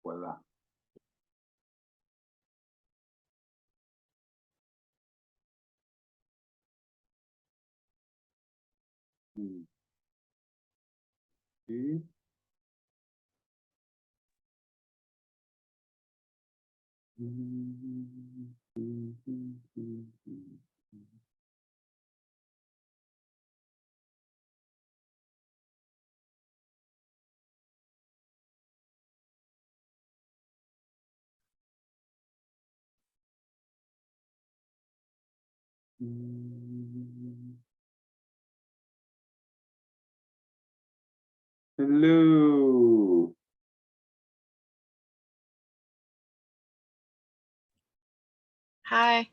Voila. See? Hello. Hi.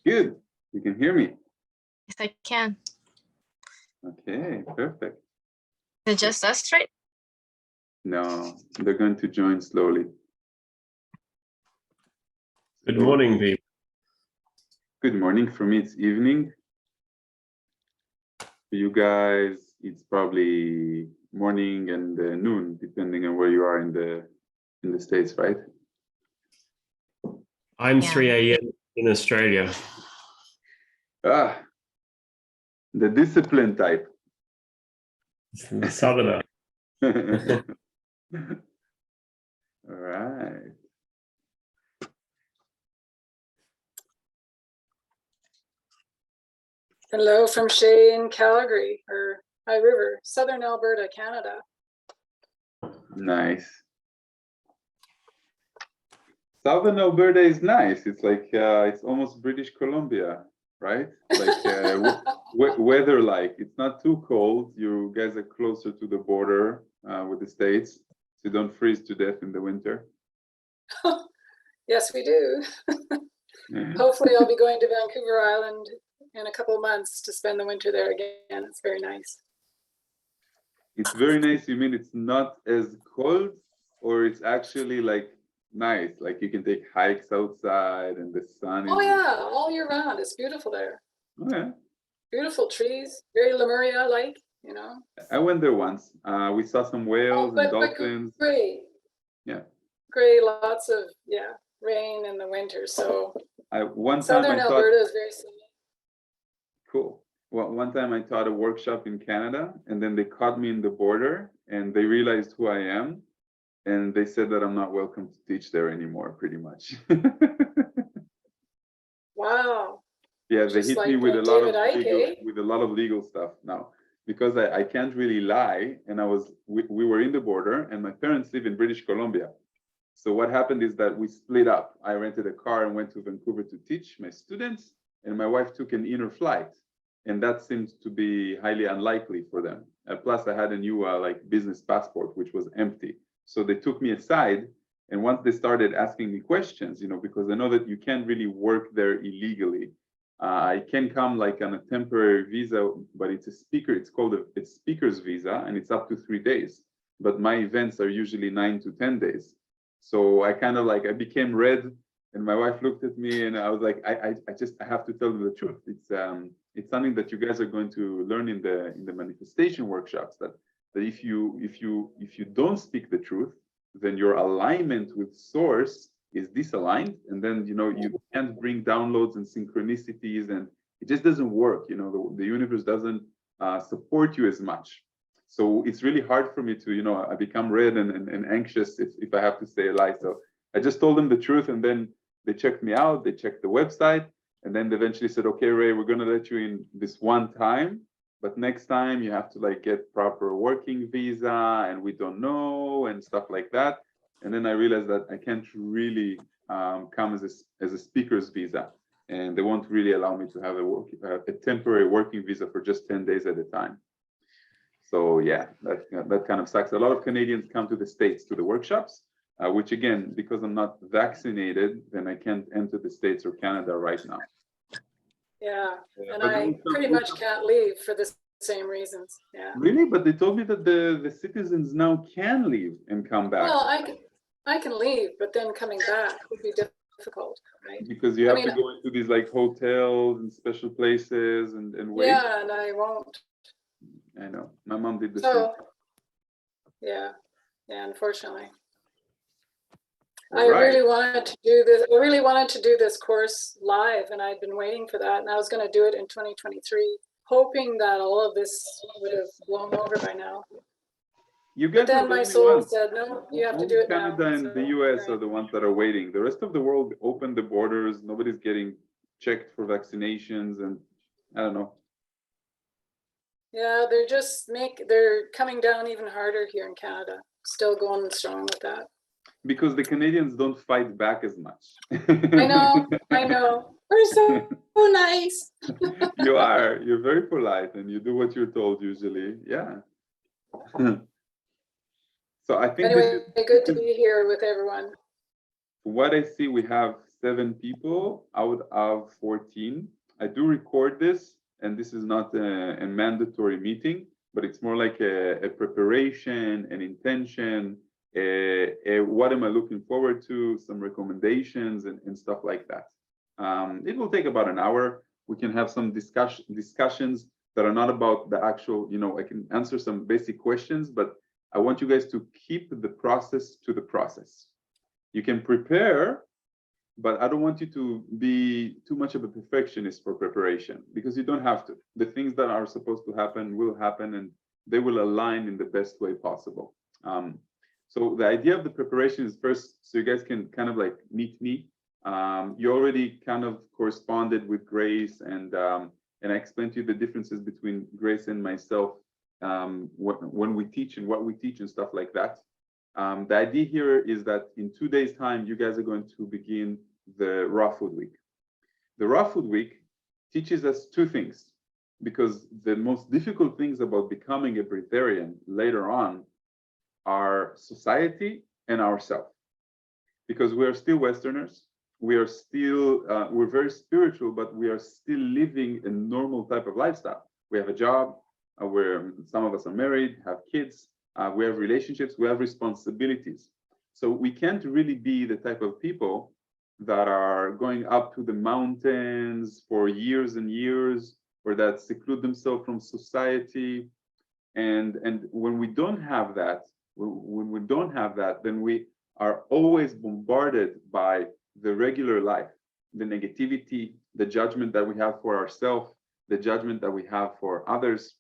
Good. You can hear me. Yes, I can. Okay, perfect. Is it just us, right? No, they're going to join slowly. Good morning, Viv. Good morning. For me, it's evening. For you guys, it's probably morning and noon, depending on where you are in the States, right? I'm Yeah. 3 a.m. in Australia. Ah, the discipline type. The southerner. All right. Hello from Shay in Calgary, or High River, Southern Alberta, Canada. Nice. Southern Alberta is nice. It's like it's almost British Columbia, right? Like weather-like. It's not too cold. You guys are closer to the border with the States, so you don't freeze to death in the winter. Yes, we do. Hopefully I'll be going to Vancouver Island in a couple of months to spend the winter there again. It's very nice. It's very nice. You mean it's not as cold, or it's actually like nice? Like you can take hikes outside and the sun is. Oh yeah, all year round. It's beautiful there. Oh, yeah. Beautiful trees, very Lemuria-like, you know. I went there once. We saw some whales and But dolphins. gray. Yeah. Gray, lots of, rain in the winter. So One time Southern I thought, Alberta is very sunny. cool. Well, one time I taught a workshop in Canada, and then they caught me in the border, and they realized who I am, and they said that I'm not welcome to teach there anymore, pretty much. Wow. Yeah, they Just hit like me with a lot of David Icke, legal, eh? with a lot of legal stuff now, because I can't really lie, and we were in the border, and my parents live in British Columbia. So what happened is that we split up. I rented a car and went to Vancouver to teach my students, and my wife took an inner flight, and that seemed to be highly unlikely for them. Plus, I had a new like business passport, which was empty. So they took me aside, and once they started asking me questions, because I know that you can't really work there illegally. I can come like on a temporary visa, but it's a speaker. It's called a speaker's visa, and it's up to 3 days. But my events are usually 9 to 10 days. So I kind of I became red, and my wife looked at me, and I was like, I have to tell them the truth. It's something that you guys are going to learn in the manifestation workshops, that if you don't speak the truth, then your alignment with source is disaligned, and then you can't bring downloads and synchronicities, and it just doesn't work. The universe doesn't support you as much. So it's really hard for me to, I become red and anxious if I have to say a lie. So I just told them the truth, and then they checked me out, they checked the website, and then they eventually said, okay, Ray, we're going to let you in this one time, but next time you have to get proper working visa, and we don't know, and stuff like that. And then I realized that I can't really come as a speaker's visa, and they won't really allow me to have a temporary working visa for just 10 days at a time. So yeah, that kind of sucks. A lot of Canadians come to the States to the workshops, which again, because I'm not vaccinated, then I can't enter the States or Canada right now. Yeah, and I pretty much can't leave for the same reasons. Yeah. Really? But they told me that the citizens now can leave and come back. Well, I can leave, but then coming back would be difficult, right? Because you I have to mean, go into these like hotels and special places and wait. yeah, and I won't. I know. My mom did the same. So, yeah, unfortunately. I All right. really wanted to do this. I really wanted to do this course live, and I'd been waiting for that. And I was going to do it in 2023, hoping that all of this would have blown over by now. You But guys are then the my only soul ones. said, no, you have to Only do it now. Canada and So the here US I are am. the ones that are waiting. The rest of the world opened the borders. Nobody's getting checked for vaccinations, and I don't know. Yeah, they're coming down even harder here in Canada. Still going strong with that. Because the Canadians don't fight back as much. I know. We're so nice. You're very polite and you do what you're told usually. Yeah. So I think Anyway, good to this is be here with everyone. what I see. We have 7 people out of 14. I do record this, and this is not a mandatory meeting, but it's more like a preparation, an intention, what am I looking forward to, some recommendations and stuff like that. It will take about an hour. We can have some discussions that are not about the actual, I can answer some basic questions, but I want you guys to keep the process to the process. You can prepare, but I don't want you to be too much of a perfectionist for preparation, because you don't have to. The things that are supposed to happen will happen, and they will align in the best way possible. So the idea of the preparation is first, so you guys can kind of like meet me. You already kind of corresponded with Grace, and I explained to you the differences between Grace and myself when we teach and what we teach and stuff like that. The idea here is that in 2 days' time, you guys are going to begin the Raw Food Week. The Raw Food Week teaches us 2 things, because the most difficult things about becoming a breatharian later on are society and ourselves. Because we are still Westerners, we are still, we're very spiritual, but we are still living a normal type of lifestyle. We have a job, where some of us are married, have kids, we have relationships, we have responsibilities. So we can't really be the type of people that are going up to the mountains for years and years, or that seclude themselves from society. And when we don't have that, then we are always bombarded by the regular life, the negativity, the judgment that we have for ourselves, the judgment that we have for others.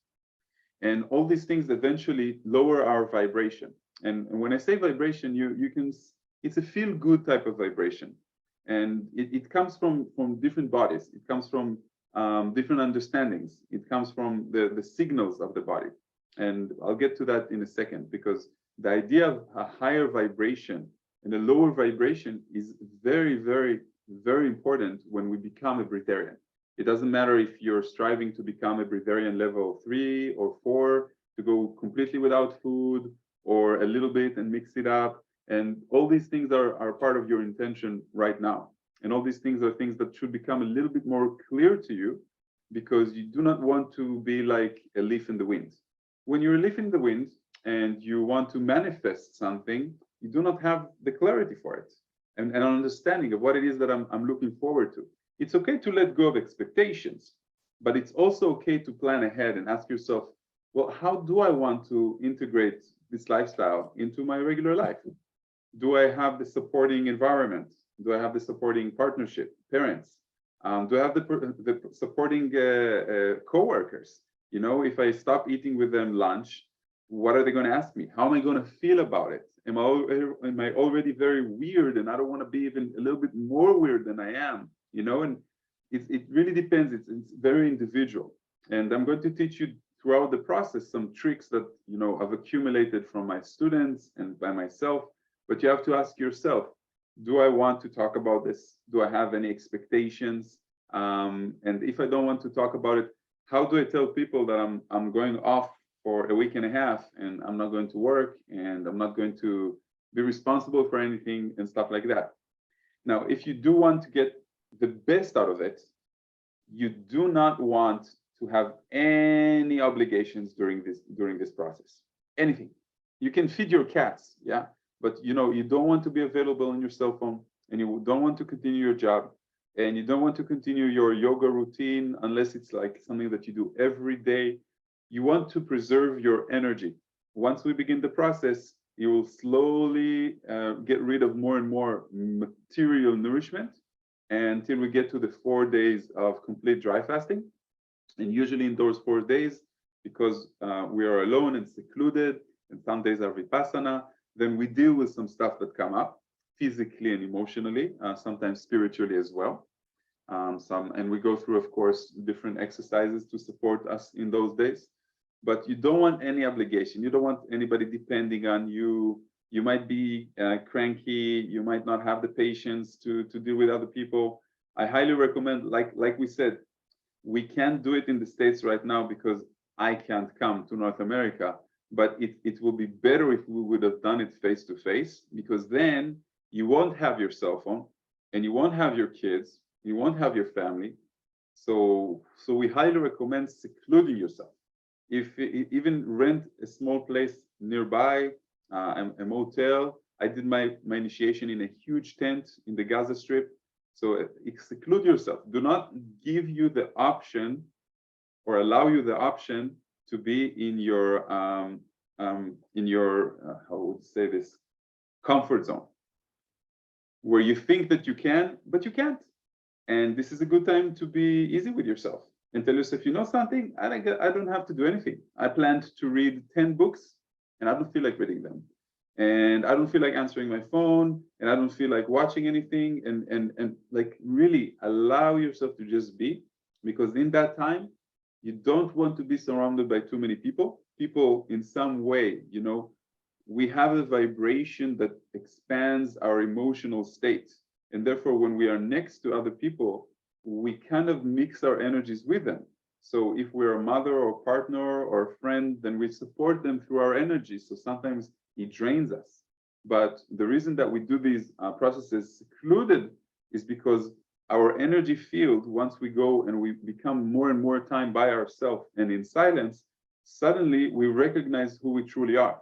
And all these things eventually lower our vibration. And when I say vibration, you can, it's a feel-good type of vibration. And it comes from different bodies. It comes from different understandings. It comes from the signals of the body. And I'll get to that in a second, because the idea of a higher vibration and a lower vibration is very, very, very important when we become a breatharian. It doesn't matter if you're striving to become a breatharian level 3 or 4, to go completely without food, or a little bit and mix it up. And all these things are part of your intention right now. And all these things are things that should become a little bit more clear to you, because you do not want to be like a leaf in the wind. When you're a leaf in the wind and you want to manifest something, you do not have the clarity for it and an understanding of what it is that I'm looking forward to. It's okay to let go of expectations, but it's also okay to plan ahead and ask yourself, well, how do I want to integrate this lifestyle into my regular life? Do I have the supporting environment? Do I have the supporting partnership, parents? Do I have the supporting coworkers? If I stop eating with them lunch, what are they going to ask me? How am I going to feel about it? Am I already very weird, and I don't want to be even a little bit more weird than I am? And it really depends. It's very individual. And I'm going to teach you throughout the process some tricks that I've accumulated from my students and by myself. But you have to ask yourself, do I want to talk about this? Do I have any expectations? And if I don't want to talk about it, how do I tell people that I'm going off for a week and a half and I'm not going to work and I'm not going to be responsible for anything and stuff like that? Now, if you do want to get the best out of it, you do not want to have any obligations during this process. Anything. You can feed your cats, yeah, but you don't want to be available on your cell phone. and you don't want to continue your job, and you don't want to continue your yoga routine unless it's like something that you do every day. You want to preserve your energy. Once we begin the process, you will slowly get rid of more and more material nourishment until we get to the 4 days of complete dry fasting. And usually in those 4 days, because we are alone and secluded, and some days are vipassana, then we deal with some stuff that come up physically and emotionally, sometimes spiritually as well. And we go through, of course, different exercises to support us in those days. But you don't want any obligation. You don't want anybody depending on you. You might be cranky. You might not have the patience to deal with other people. I highly recommend, like we said, we can't do it in the States right now because I can't come to North America. But it will be better if we would have done it face to face, because then you won't have your cell phone and you won't have your kids. You won't have your family. So we highly recommend secluding yourself. If even rent a small place nearby, a motel. I did my initiation in a huge tent in the Gaza Strip. So seclude yourself. Do not give you the option or allow you the option to be in your how would you say this, comfort zone, where you think that you can, but you can't. And this is a good time to be easy with yourself and tell yourself, you know something, I don't have to do anything. I planned to read 10 books and I don't feel like reading them. And I don't feel like answering my phone, and I don't feel like watching anything, and like really allow yourself to just be, because in that time, you don't want to be surrounded by too many people. People in some way, you know, we have a vibration that expands our emotional state. And therefore, when we are next to other people, we kind of mix our energies with them. So if we're a mother or partner or a friend, then we support them through our energy. So sometimes it drains us. But the reason that we do these processes secluded is because our energy field, once we go and we become more and more time by ourselves and in silence, suddenly we recognize who we truly are.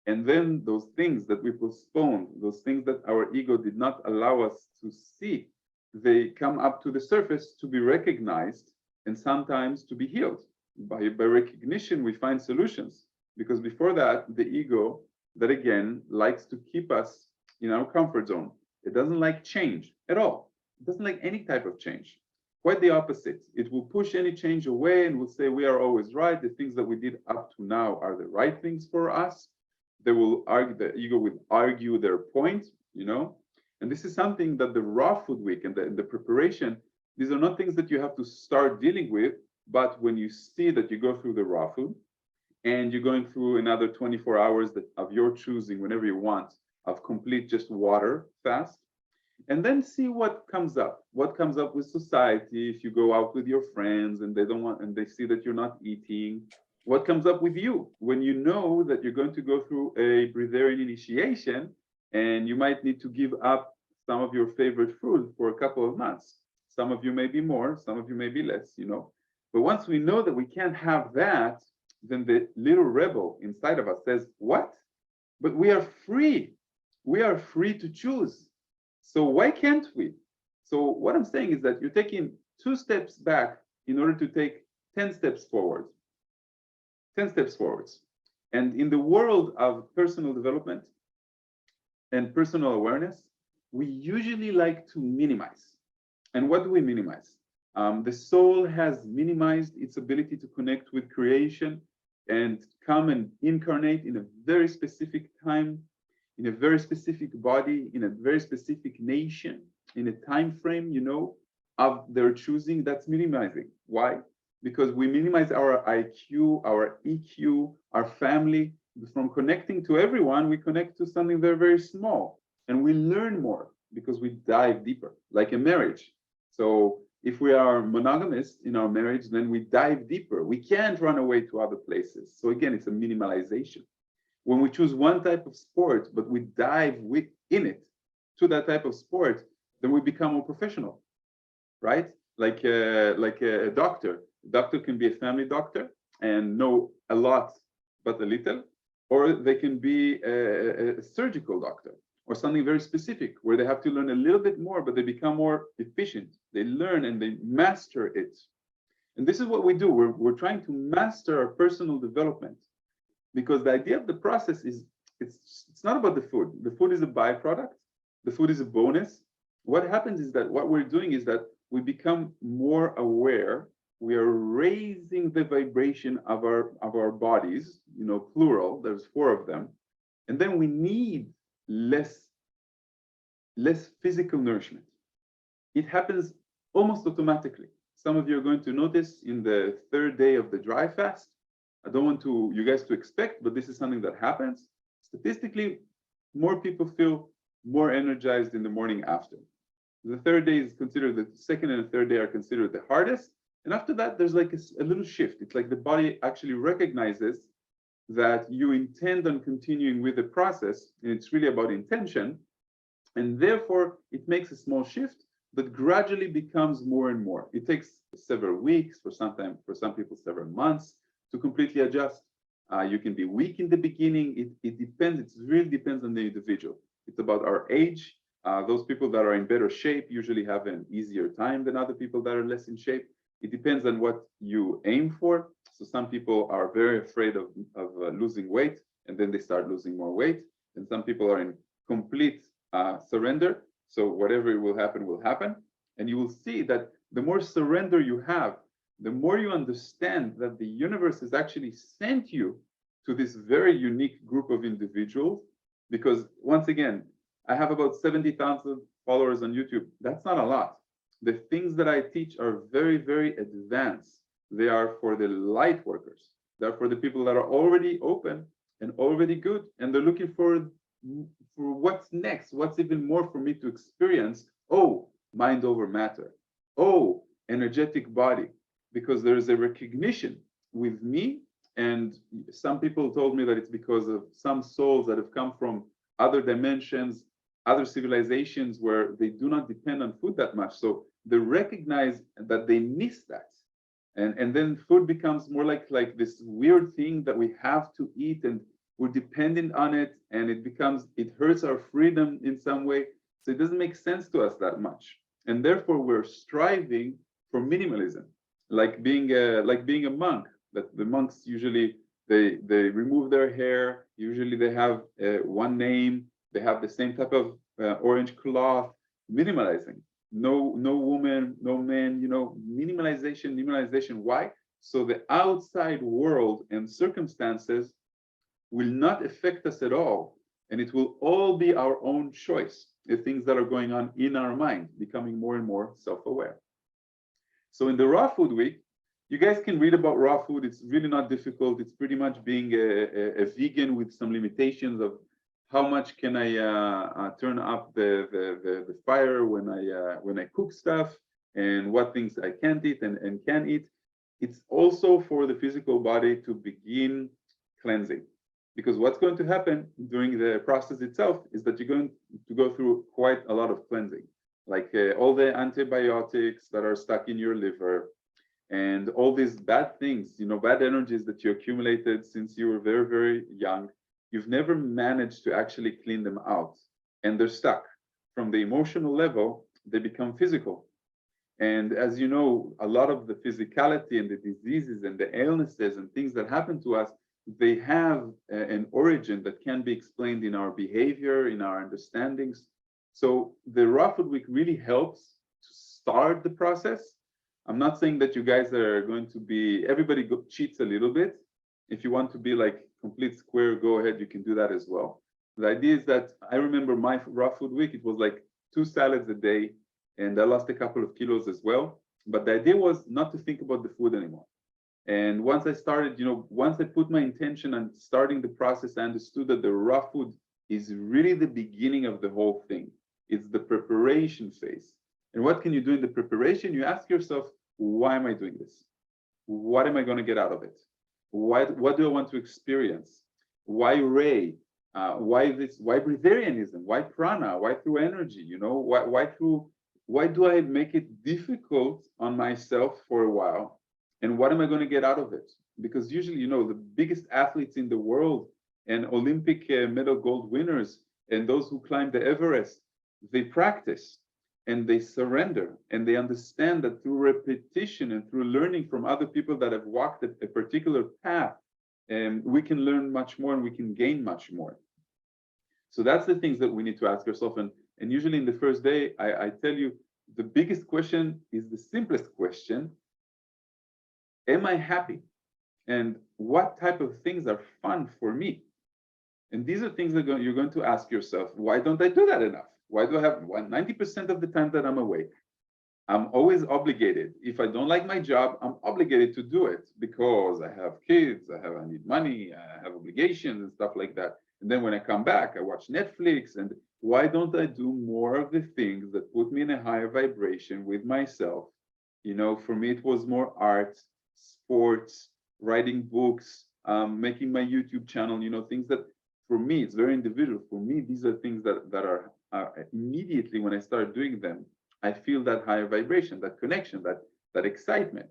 And then those things that we postponed, those things that our ego did not allow us to see, they come up to the surface to be recognized and sometimes to be healed. By recognition, we find solutions. Because before that, the ego, that again, likes to keep us in our comfort zone. It doesn't like change at all. It doesn't like any type of change. Quite the opposite. It will push any change away and will say we are always right. The things that we did up to now are the right things for us. They will argue, the ego will argue their point, you know. And this is something that the raw food week and the preparation, these are not things that you have to start dealing with. But when you see that you go through the raw food, and you're going through another 24 hours of your choosing, whenever you want, of complete just water fast, and then see what comes up with society. If you go out with your friends and they don't want, and they see that you're not eating, what comes up with you when you know that you're going to go through a breatharian initiation and you might need to give up some of your favorite food for a couple of months. Some of you may be more, some of you may be less, you know. But once we know that we can't have that, then the little rebel inside of us says, what? But we are free. We are free to choose. So why can't we? So what I'm saying is that you're taking 2 steps back in order to take 10 steps forward. 10 steps forwards. And in the world of personal development and personal awareness, we usually like to minimize. And what do we minimize? The soul has minimized its ability to connect with creation and come and incarnate in a very specific time, in a very specific body, in a very specific nation, in a time frame, you know, of their choosing. That's minimizing. Why? Because we minimize our IQ, our EQ, our family. From connecting to everyone, we connect to something very, very small. And we learn more because we dive deeper, like a marriage. So if we are monogamous in our marriage, then we dive deeper. We can't run away to other places. So again, it's a minimalization. When we choose one type of sport, but we dive in it to that type of sport, then we become more professional, right? Like a doctor. A doctor can be a family doctor and know a lot, but a little, or they can be a surgical doctor, or something very specific where they have to learn a little bit more, but they become more efficient. They learn and they master it. And this is what we do. We're trying to master our personal development, because the idea of the process is it's not about the food. The food is a byproduct. The food is a bonus. What happens is that what we're doing is that we become more aware. We are raising the vibration of our bodies, plural, there's 4 of them. And then we need less physical nourishment. It happens almost automatically. Some of you are going to notice in the 3rd day of the dry fast. I don't want you guys to expect, but this is something that happens. Statistically, more people feel more energized in the morning after. The 3rd day is considered, the 2nd and the 3rd day are considered the hardest. And after that, there's like a little shift. It's like the body actually recognizes that you intend on continuing with the process, and it's really about intention. And therefore, it makes a small shift, but gradually becomes more and more. It takes several weeks, for some people, several months to completely adjust. You can be weak in the beginning. It depends. It really depends on the individual. It's about our age. Those people that are in better shape usually have an easier time than other people that are less in shape. It depends on what you aim for. So some people are very afraid of losing weight, and then they start losing more weight. And some people are in complete surrender. So whatever will happen, will happen. And you will see that the more surrender you have, the more you understand that the universe has actually sent you to this very unique group of individuals. Because once again, I have about 70,000 followers on YouTube. That's not a lot. The things that I teach are very, very advanced. They are for the light workers. They're for the people that are already open and already good, and they're looking for what's next, what's even more for me to experience. Oh, mind over matter. Oh, energetic body. Because there is a recognition with me, and some people told me that it's because of some souls that have come from other dimensions, other civilizations where they do not depend on food that much. So they recognize that they miss that. And then food becomes more like this weird thing that we have to eat, and we're dependent on it, and it hurts our freedom in some way. So it doesn't make sense to us that much. And therefore we're striving for minimalism, like being a monk. That the monks usually they remove their hair. Usually they have one name. They have the same type of orange cloth. Minimalizing. No woman, no man. Minimalization. Why? So the outside world and circumstances will not affect us at all, and it will all be our own choice. The things that are going on in our mind, becoming more and more self-aware. So in the raw food week, you guys can read about raw food. It's really not difficult. It's pretty much being a vegan with some limitations of how much can I turn up the fire when I cook stuff, and what things I can't eat and can eat. It's also for the physical body to begin cleansing. Because what's going to happen during the process itself is that you're going to go through quite a lot of cleansing, like all the antibiotics that are stuck in your liver, and all these bad things, bad energies that you accumulated since you were very, very young. You've never managed to actually clean them out, and they're stuck. From the emotional level, they become physical. And as you know, a lot of the physicality and the diseases and the illnesses and things that happen to us, they have an origin that can be explained in our behavior, in our understandings. So the raw food week really helps to start the process. I'm not saying that you guys are going to be, everybody cheats a little bit. If you want to be like complete square, go ahead, you can do that as well. The idea is that I remember my raw food week, it was like 2 salads a day, and I lost a couple of kilos as well. But the idea was not to think about the food anymore. And once I started, once I put my intention on starting the process, I understood that the raw food is really the beginning of the whole thing. It's the preparation phase. And what can you do in the preparation? You ask yourself, why am I doing this? What am I going to get out of it? What do I want to experience? Why Ray? Why breatharianism? Why prana? Why through energy? Why do I make it difficult on myself for a while? And what am I going to get out of it? Because usually, the biggest athletes in the world and Olympic medal gold winners, And those who climb the Everest, they practice and they surrender and they understand that through repetition and through learning from other people that have walked a particular path, we can learn much more and we can gain much more. So that's the things that we need to ask ourselves. And usually in the first day, I tell you, the biggest question is the simplest question. Am I happy? And what type of things are fun for me? And these are things that you're going to ask yourself, why don't I do that enough? Why do I have 90% of the time that I'm awake? I'm always obligated. If I don't like my job, I'm obligated to do it because I have kids, I need money, I have obligations and stuff like that. And then when I come back, I watch Netflix. And why don't I do more of the things that put me in a higher vibration with myself? You know, for me, it was more art, sports, writing books, making my YouTube channel, you know, things that for me, it's very individual. For me, these are things that are immediately when I start doing them, I feel that higher vibration, that connection, that excitement.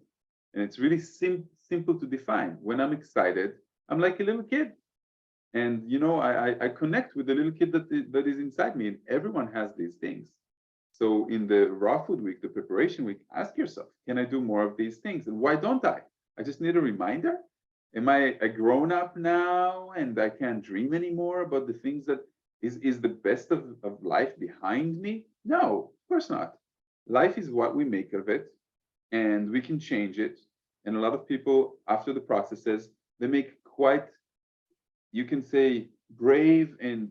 And it's really simple to define. When I'm excited, I'm like a little kid. And, you know, I connect with the little kid that is inside me. And everyone has these things. So in the raw food week, the preparation week, ask yourself, can I do more of these things? And why don't I? I just need a reminder. Am I a grown up now and I can't dream anymore about the things that is the best of life behind me? No, of course not. Life is what we make of it and we can change it. And a lot of people after the processes, they make quite, you can say, brave and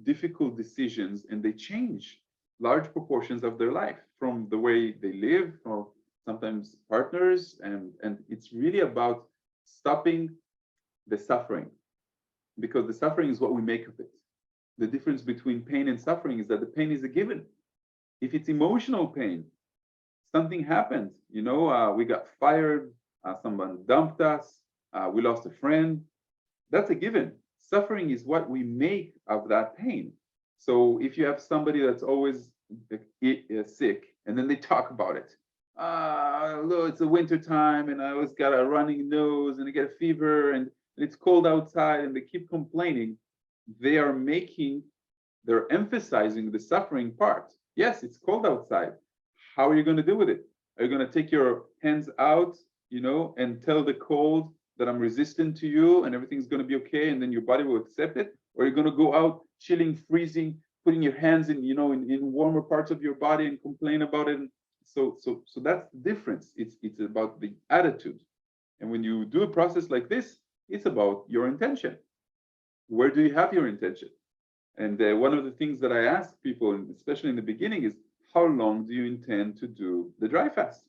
difficult decisions, and they change large proportions of their life from the way they live, or sometimes partners. And it's really about stopping the suffering, because the suffering is what we make of it. The difference between pain and suffering is that the pain is a given. If it's emotional pain, something happened, you know, we got fired, someone dumped us, we lost a friend, that's a given. Suffering is what we make of that pain. So if you have somebody that's always sick and then they talk about it, look, it's a winter time and I always got a running nose and I get a fever and it's cold outside, and they keep complaining, they're emphasizing the suffering part. Yes, it's cold outside. How are you going to deal with it? Are you going to take your hands out, you know, and tell the cold that I'm resistant to you and everything's going to be okay, and then your body will accept it? Or are you going to go out chilling, freezing, putting your hands in, you know, in warmer parts of your body and complain about it? And so that's the difference. It's about the attitude. And when you do a process like this, it's about your intention. Where do you have your intention? And one of the things that I ask people, especially in the beginning, is how long do you intend to do the dry fast?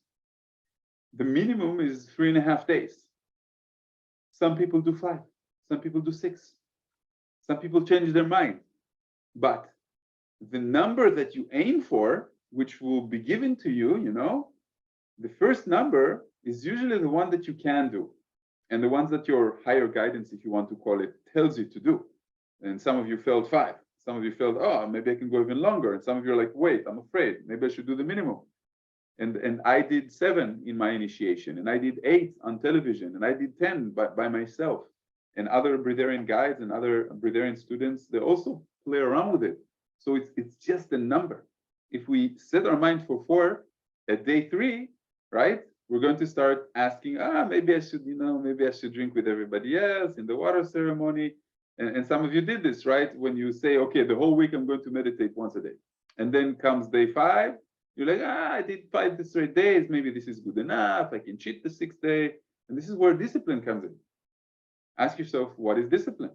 The minimum is 3.5 days. Some people do 5, some people do 6, some people change their mind. But the number that you aim for, which will be given to you, you know, the first number is usually the one that you can do, and the ones that your higher guidance, if you want to call it, tells you to do. And some of you felt 5, some of you felt, oh, maybe I can go even longer, and some of you are like, wait, I'm afraid, maybe I should do the minimum. And I did 7 in my initiation, and I did 8 on television, and I did 10 by myself. And other breatharian guides and other breatharian students, they also play around with it. So it's just a number. If we set our mind for 4 at day 3, right, we're going to start asking, maybe I should, you know, maybe I should drink with everybody else in the water ceremony. And some of you did this, right? When you say, okay, the whole week I'm going to meditate once a day. And then comes day 5, you're like, I did 5 straight days, maybe this is good enough, I can cheat the 6th day. And this is where discipline comes in. Ask yourself, what is discipline?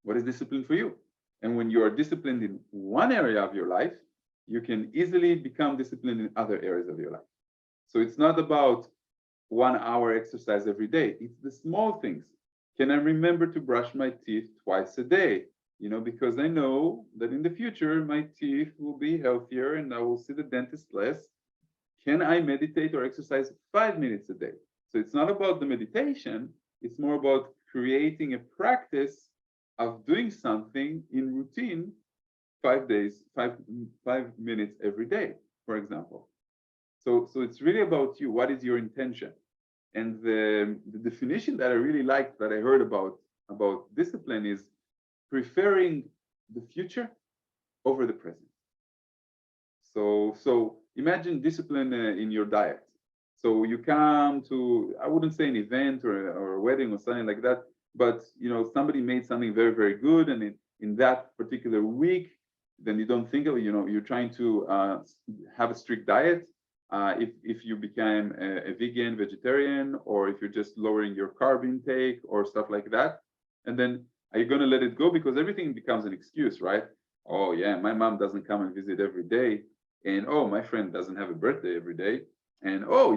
What is discipline for you? And when you are disciplined in one area of your life, you can easily become disciplined in other areas of your life. So it's not about 1 hour exercise every day. It's the small things. Can I remember to brush my teeth twice a day? You know, because I know that in the future, my teeth will be healthier and I will see the dentist less. Can I meditate or exercise 5 minutes a day? So it's not about the meditation. It's more about creating a practice of doing something in routine 5 days, 5 minutes every day, for example. So it's really about you. What is your intention? And the definition that I really liked that I heard about discipline is preferring the future over the present. So imagine discipline in your diet. So you come to, I wouldn't say an event or a wedding or something like that, but somebody made something very, very good, and in that particular week, then you don't think of it, you're trying to have a strict diet. If you became a vegan, vegetarian, or if you're just lowering your carb intake or stuff like that, and then are you going to let it go? Because everything becomes an excuse, right? Oh yeah, my mom doesn't come and visit every day, and oh, my friend doesn't have a birthday every day, and oh,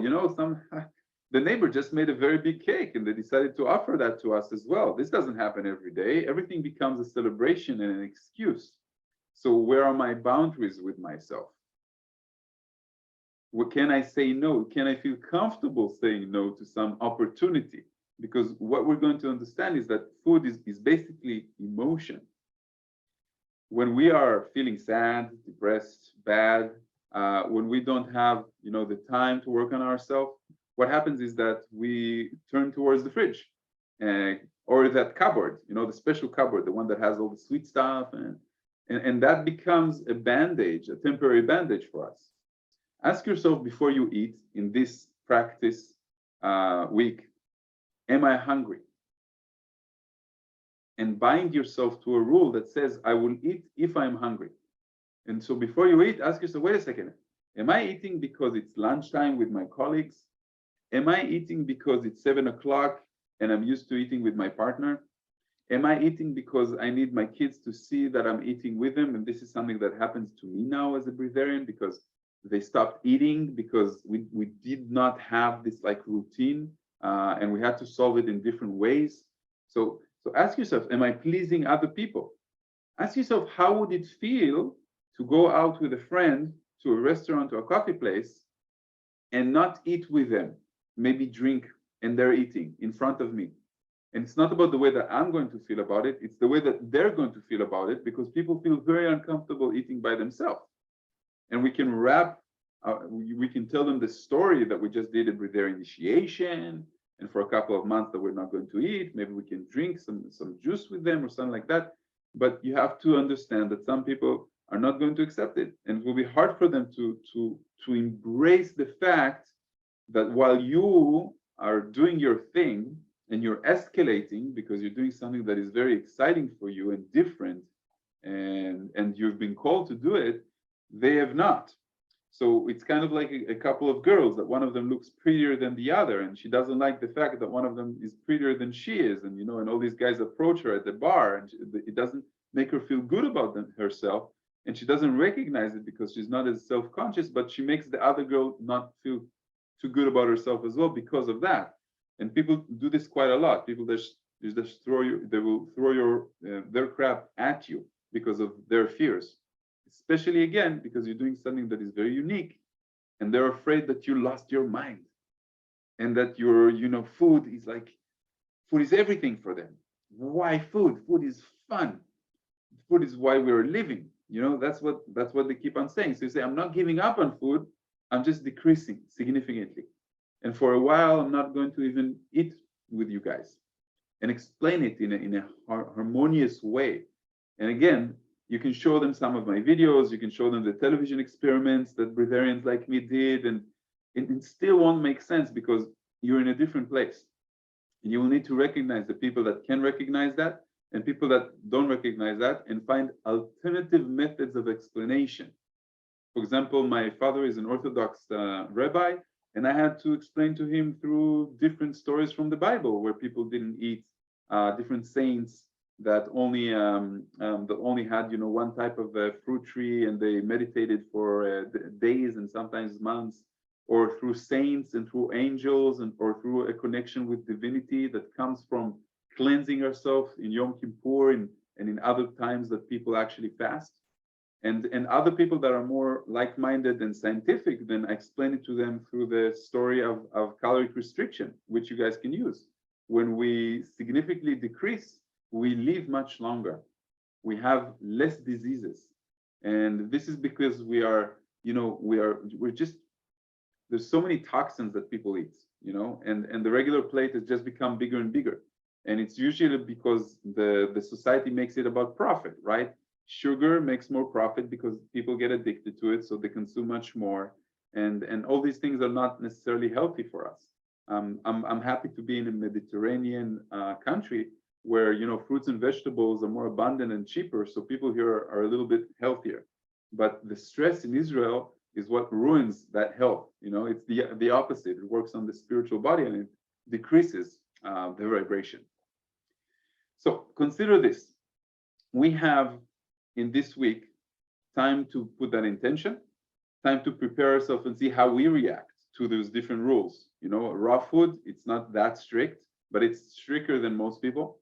the neighbor just made a very big cake and they decided to offer that to us as well. This doesn't happen every day. Everything becomes a celebration and an excuse. So where are my boundaries with myself? What can I say no? Can I feel comfortable saying no to some opportunity? Because what we're going to understand is that food is basically emotion. When we are feeling sad, depressed, bad, when we don't have the time to work on ourselves, what happens is that we turn towards the fridge or that cupboard, the special cupboard, the one that has all the sweet stuff, and that becomes a bandage, a temporary bandage for us. Ask yourself before you eat in this practice week, am I hungry? And bind yourself to a rule that says, I will eat if I'm hungry. And so before you eat, ask yourself, wait a second, am I eating because it's lunchtime with my colleagues? Am I eating because it's 7 o'clock and I'm used to eating with my partner? Am I eating because I need my kids to see that I'm eating with them? And this is something that happens to me now as a breatharian, because they stopped eating because we did not have this routine, and we had to solve it in different ways. So ask yourself, am I pleasing other people? Ask yourself, how would it feel to go out with a friend to a restaurant or a coffee place and not eat with them, maybe drink, and they're eating in front of me? And it's not about the way that I'm going to feel about it, it's the way that they're going to feel about it, because people feel very uncomfortable eating by themselves. And we can we can tell them the story that we just did with their initiation, and for a couple of months that we're not going to eat. Maybe we can drink some juice with them or something like that. But you have to understand that some people are not going to accept it, and it will be hard for them to embrace the fact that while you are doing your thing and you're escalating because you're doing something that is very exciting for you and different, and you've been called to do it, they have not. So it's kind of like a couple of girls that one of them looks prettier than the other, and she doesn't like the fact that one of them is prettier than she is, and and all these guys approach her at the bar, and it doesn't make her feel good about herself, and she doesn't recognize it because she's not as self-conscious, but she makes the other girl not feel too good about herself as well because of that. And people do this quite a lot. People just they will throw their crap at you because of their fears, especially again because you're doing something that is very unique, and they're afraid that you lost your mind and that your food is everything for them. Why food? Food is fun. Food is why we're living. That's what they keep on saying. So you say, I'm not giving up on food, I'm just decreasing significantly, and for a while I'm not going to even eat with you guys, and explain it in a harmonious way. And again, you can show them some of my videos, you can show them the television experiments that breatharians like me did, and it still won't make sense because you're in a different place. And you will need to recognize the people that can recognize that and people that don't recognize that, and find alternative methods of explanation. For example, my father is an Orthodox rabbi, and I had to explain to him through different stories from the Bible where people didn't eat, different saints that only had one type of fruit tree, and they meditated for days and sometimes months, or through saints and through angels, or through a connection with divinity that comes from cleansing ourselves in Yom Kippur and in other times that people actually fast. And other people that are more like-minded and scientific, then I explain it to them through the story of caloric restriction, which you guys can use. When we significantly decrease, we live much longer. We have less diseases. And this is because we're just, there's so many toxins that people eat, and the regular plate has just become bigger and bigger. And it's usually because the society makes it about profit, right? Sugar makes more profit because people get addicted to it, so they consume much more. And all these things are not necessarily healthy for us. I'm happy to be in a Mediterranean country where, you know, fruits and vegetables are more abundant and cheaper, so people here are a little bit healthier. But the stress in Israel is what ruins that health. You know, it's the opposite. It works on the spiritual body and it decreases the vibration. So consider this. We have in this week time to put that intention, time to prepare ourselves and see how we react to those different rules. You know, raw food, it's not that strict, but it's stricter than most people.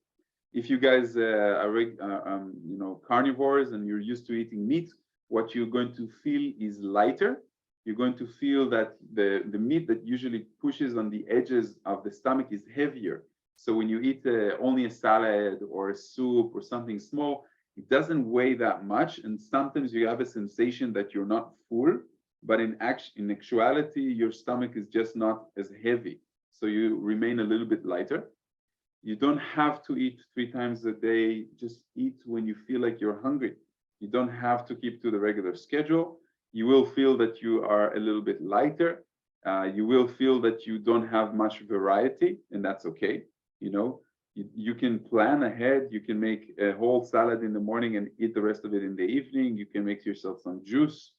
If you guys are you know, carnivores and you're used to eating meat, what you're going to feel is lighter. You're going to feel that the meat that usually pushes on the edges of the stomach is heavier. So when you eat only a salad or a soup or something small, it doesn't weigh that much. And sometimes you have a sensation that you're not full, but in actuality, your stomach is just not as heavy. So you remain a little bit lighter. You don't have to eat 3 times a day. Just eat when you feel like you're hungry. You don't have to keep to the regular schedule. You will feel that you are a little bit lighter. You will feel that you don't have much variety, and that's okay. You know, you can plan ahead. You can make a whole salad in the morning and eat the rest of it in the evening. You can make yourself some juice,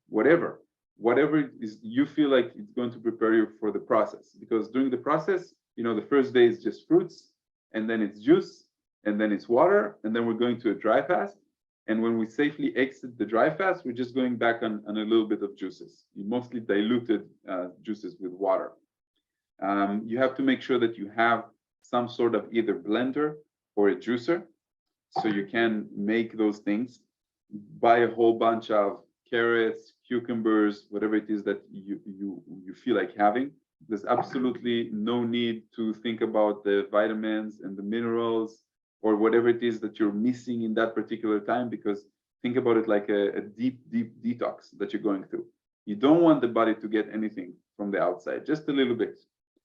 whatever it is you feel like it's going to prepare you for the process. Because during the process, you know, the first day is just fruits, and then it's juice, and then it's water, and then we're going to a dry fast. And when we safely exit the dry fast, we're just going back on a little bit of juices, mostly diluted juices with water. You have to make sure that you have some sort of either blender or a juicer, so you can make those things. Buy a whole bunch of carrots, cucumbers, whatever it is that you feel like having. There's absolutely no need to think about the vitamins and the minerals or whatever it is that you're missing in that particular time, because think about it like a deep detox that you're going through. You don't want the body to get anything from the outside, just a little bit.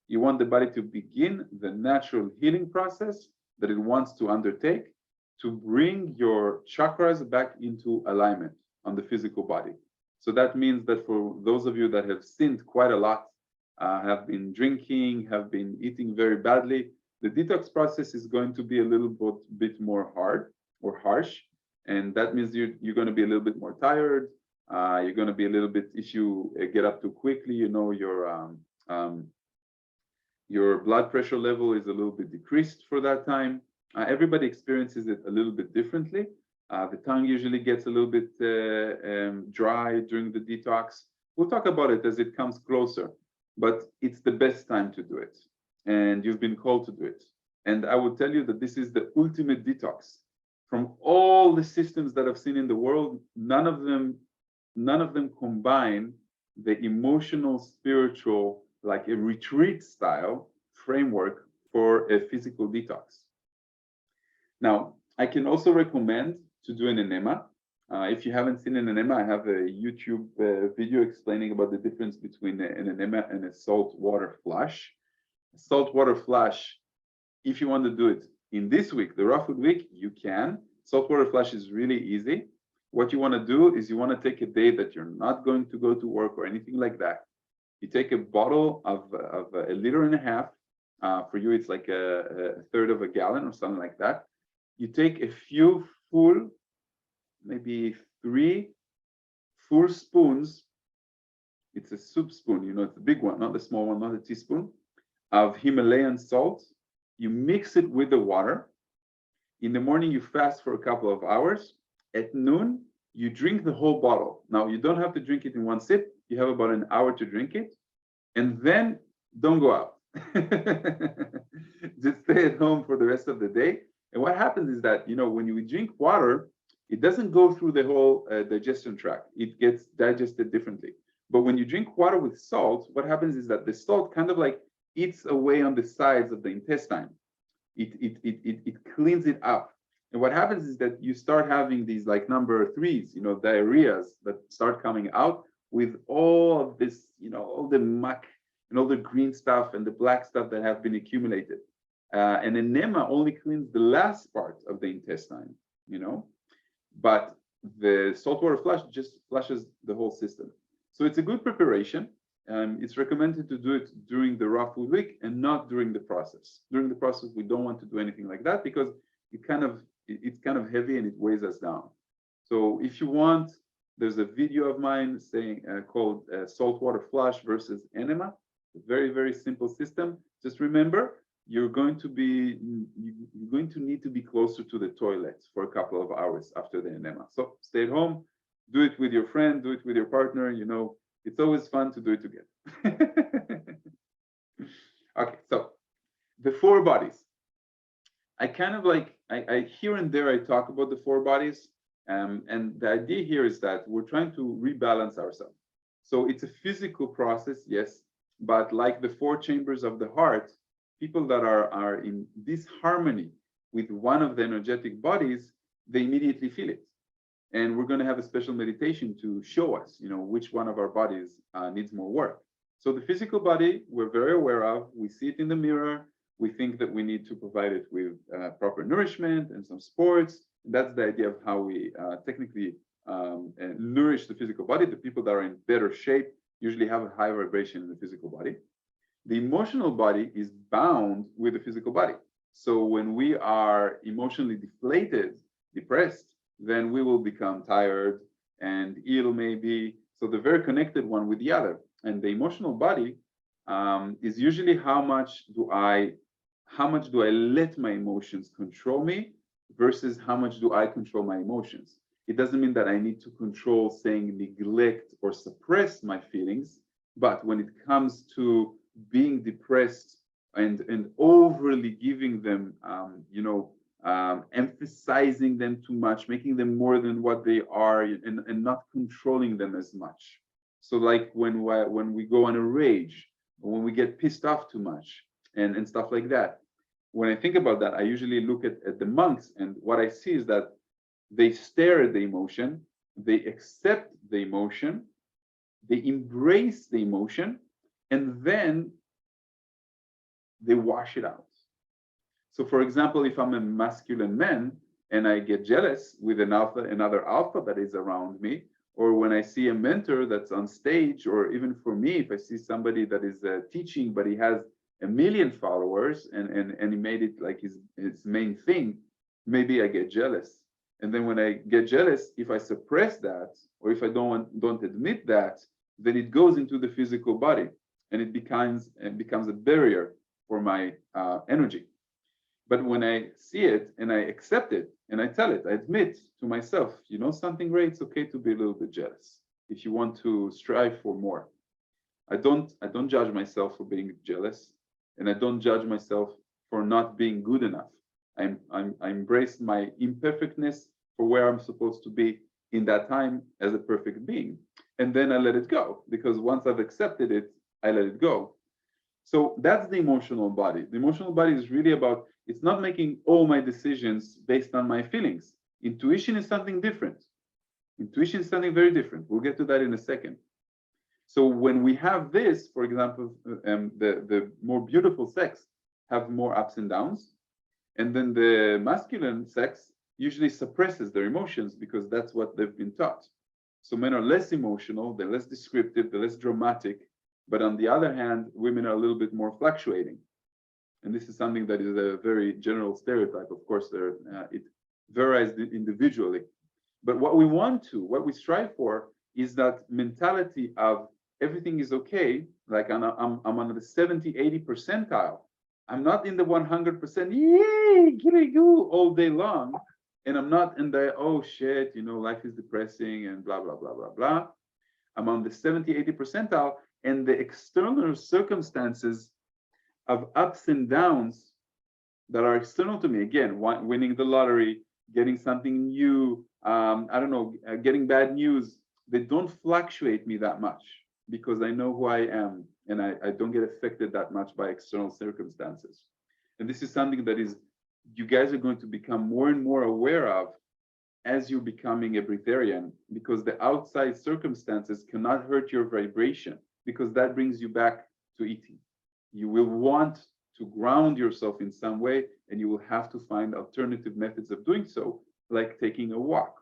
You want the body to begin the natural healing process that it wants to undertake to bring your chakras back into alignment on the physical body. So that means that for those of you that have sinned quite a lot, have been drinking, have been eating very badly, the detox process is going to be a little bit more hard or harsh. And that means you're going to be a little bit more tired. You're going to be a little bit, if you get up too quickly, you know, your blood pressure level is a little bit decreased for that time. Everybody experiences it a little bit differently. The tongue usually gets a little bit dry during the detox. We'll talk about it as it comes closer, but it's the best time to do it. And you've been called to do it. And I will tell you that this is the ultimate detox. From all the systems that I've seen in the world, none of them combine the emotional, spiritual, like a retreat style framework for a physical detox. Now, I can also recommend to do an enema. If you haven't seen an enema, I have a YouTube video explaining about the difference between an enema and a salt water flush. Salt water flush, if you want to do it in this week, the raw food week, you can. Salt water flush is really easy. What you want to do is you want to take a day that you're not going to go to work or anything like that. You take a bottle of 1.5 liters. For you, it's like a third of a gallon or something like that. You take a few full, maybe 3 full spoons. It's a soup spoon, you know, it's a big one, not the small one, not a teaspoon, of Himalayan salt. You mix it with the water. In the morning, you fast for a couple of hours. At noon, you drink the whole bottle. Now, you don't have to drink it in one sip. You have about an hour to drink it. And then don't go out. Just stay at home for the rest of the day. And what happens is that, you know, when you drink water, it doesn't go through the whole digestion tract. It gets digested differently. But when you drink water with salt, what happens is that the salt kind of like eats away on the sides of the intestine. It cleans it up. And what happens is that you start having these like number 3s, you know, diarrheas that start coming out with all of this, you know, all the muck and all the green stuff and the black stuff that have been accumulated. And enema only cleans the last part of the intestine, you know. but the saltwater flush just flushes the whole system. So it's a good preparation. It's recommended to do it during the raw food week and not during the process. During the process, we don't want to do anything like that because it's kind of heavy and it weighs us down. So if you want, there's a video of mine saying called saltwater flush versus enema. A very, very simple system. Just remember, you're going to need to be closer to the toilet for a couple of hours after the enema. So stay at home, do it with your friend, do it with your partner. You know, it's always fun to do it together. Okay, so the 4 bodies. I kind of like, I here and there I talk about the 4 bodies. And the idea here is that we're trying to rebalance ourselves. So it's a physical process, yes, but like the 4 chambers of the heart, people that are in disharmony with one of the energetic bodies, they immediately feel it. And we're going to have a special meditation to show us, you know, which one of our bodies needs more work. So the physical body, we're very aware of. We see it in the mirror. We think that we need to provide it with proper nourishment and some sports. That's the idea of how we technically nourish the physical body. The people that are in better shape usually have a high vibration in the physical body. The emotional body is bound with the physical body. So when we are emotionally deflated, depressed, then we will become tired and ill maybe. So they're very connected one with the other. And the emotional body is usually how much do I let my emotions control me versus how much do I control my emotions. It doesn't mean that I need to control, saying neglect or suppress my feelings, but when it comes to being depressed and overly giving them, emphasizing them too much, making them more than what they are, and not controlling them as much. So like when we go on a rage, or when we get pissed off too much, and stuff like that. When I think about that, I usually look at the monks, and what I see is that they stare at the emotion, they accept the emotion, they embrace the emotion, and then they wash it out. So for example, if I'm a masculine man and I get jealous with another alpha that is around me, or when I see a mentor that's on stage, or even for me, if I see somebody that is teaching, but he has 1 million followers and he made it like his main thing, maybe I get jealous. And then when I get jealous, if I suppress that, or if I don't admit that, then it goes into the physical body and it becomes a barrier for my energy. But when I see it and I accept it and I tell it, I admit to myself, you know something, Ray, it's okay to be a little bit jealous if you want to strive for more. I don't judge myself for being jealous, and I don't judge myself for not being good enough. I embrace my imperfectness for where I'm supposed to be in that time as a perfect being. And then I let it go, because once I've accepted it, I let it go. So that's the emotional body. The emotional body is really about, it's not making all my decisions based on my feelings. Intuition is something different. Intuition is something very different. We'll get to that in a second. So when we have this, for example, the more beautiful sex have more ups and downs. And then the masculine sex usually suppresses their emotions because that's what they've been taught. So men are less emotional, they're less descriptive, they're less dramatic. But on the other hand, women are a little bit more fluctuating. And this is something that is a very general stereotype. Of course, it varies individually. But what we strive for is that mentality of everything is okay. Like I'm on the 70, 80 percentile. I'm not in the 100%, yay, giddy-goo all day long. And I'm not in the, oh shit, life is depressing and blah, blah, blah, blah, blah. I'm on the 70, 80 percentile, and the external circumstances of ups and downs that are external to me, again, winning the lottery, getting something new, getting bad news, they don't fluctuate me that much because I know who I am and I don't get affected that much by external circumstances. And this is something that you guys are going to become more and more aware of as you're becoming a breatharian, because the outside circumstances cannot hurt your vibration, because that brings you back to eating. You will want to ground yourself in some way, and you will have to find alternative methods of doing so, like taking a walk,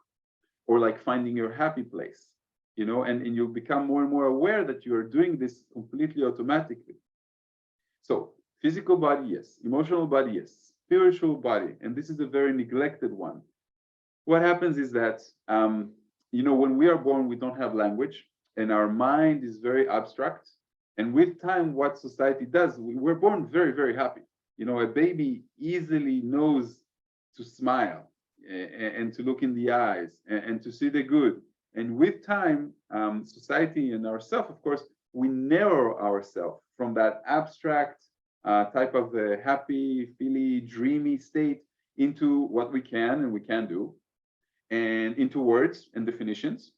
or like finding your happy place, you know, and you'll become more and more aware that you are doing this completely automatically. So physical body, yes. Emotional body, yes. Spiritual body, and this is a very neglected one. What happens is that, you know, when we are born, we don't have language, and our mind is very abstract. And with time, what society does, we're born very, very happy. You know, a baby easily knows to smile and to look in the eyes and to see the good. And with time, society and ourselves, of course, we narrow ourselves from that abstract type of happy, feely, dreamy state into what we can and we can do, and into words and definitions.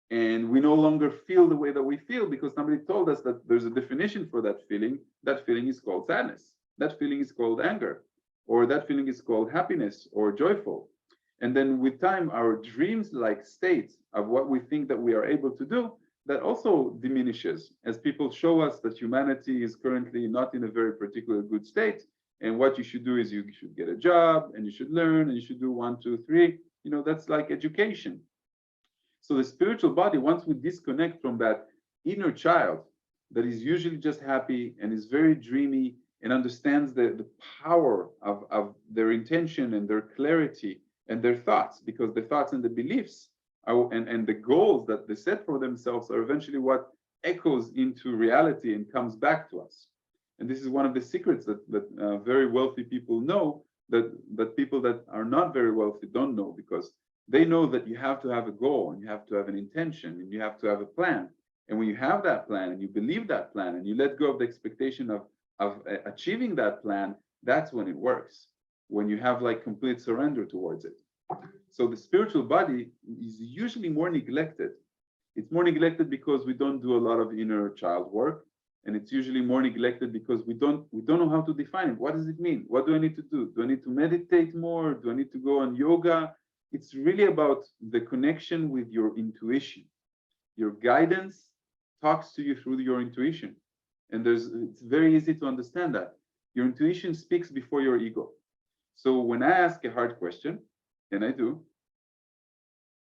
And we no longer feel the way that we feel because somebody told us that there's a definition for that feeling. That feeling is called sadness. That feeling is called anger, or that feeling is called happiness or joyful. And then with time, our dreams-like state of what we think that we are able to do, that also diminishes as people show us that humanity is currently not in a very particular good state. And what you should do is you should get a job and you should learn and you should do 1, 2, 3. You know, that's like education. So the spiritual body, once we disconnect from that inner child that is usually just happy and is very dreamy and understands the power of their intention and their clarity and their thoughts, because the thoughts and the beliefs are, and the goals that they set for themselves are eventually what echoes into reality and comes back to us. And this is one of the secrets that very wealthy people know, that people that are not very wealthy don't know, because they know that you have to have a goal and you have to have an intention and you have to have a plan. And when you have that plan and you believe that plan and you let go of the expectation of achieving that plan, that's when it works, when you have like complete surrender towards it. So the spiritual body is usually more neglected. It's more neglected because we don't do a lot of inner child work. And it's usually more neglected because we don't know how to define it. What does it mean? What do I need to do? Do I need to meditate more? Do I need to go on yoga? It's really about the connection with your intuition. Your guidance talks to you through your intuition. And it's very easy to understand that. Your intuition speaks before your ego. So when I ask a hard question, and I do,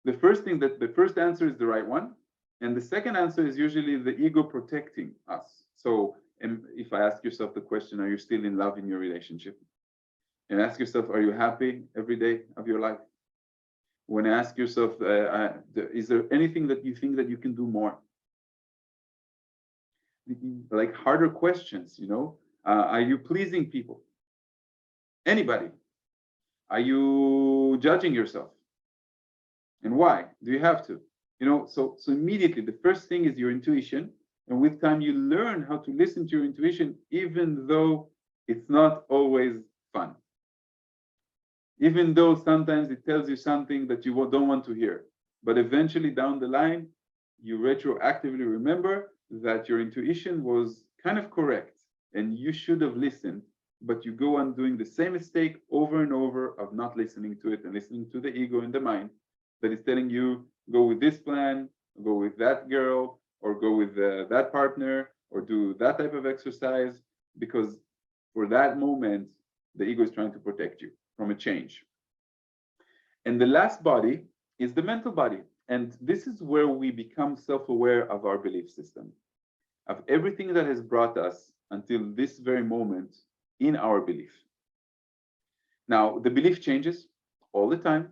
the first answer is the right one. And the second answer is usually the ego protecting us. So if I ask yourself the question, are you still in love in your relationship? And ask yourself, are you happy every day of your life? When I ask yourself, is there anything that you think that you can do more? Like harder questions, you know? Are you pleasing people? Anybody? Are you judging yourself? And why? Do you have to? You know, so immediately the first thing is your intuition. And with time, you learn how to listen to your intuition, even though it's not always fun. Even though sometimes it tells you something that you don't want to hear. But eventually down the line, you retroactively remember that your intuition was kind of correct and you should have listened, but you go on doing the same mistake over and over of not listening to it and listening to the ego in the mind that is telling you, go with this plan, go with that girl, or go with that partner, or do that type of exercise, because for that moment, the ego is trying to protect you from a change. And the last body is the mental body. And this is where we become self-aware of our belief system, of everything that has brought us until this very moment in our belief. Now, the belief changes all the time.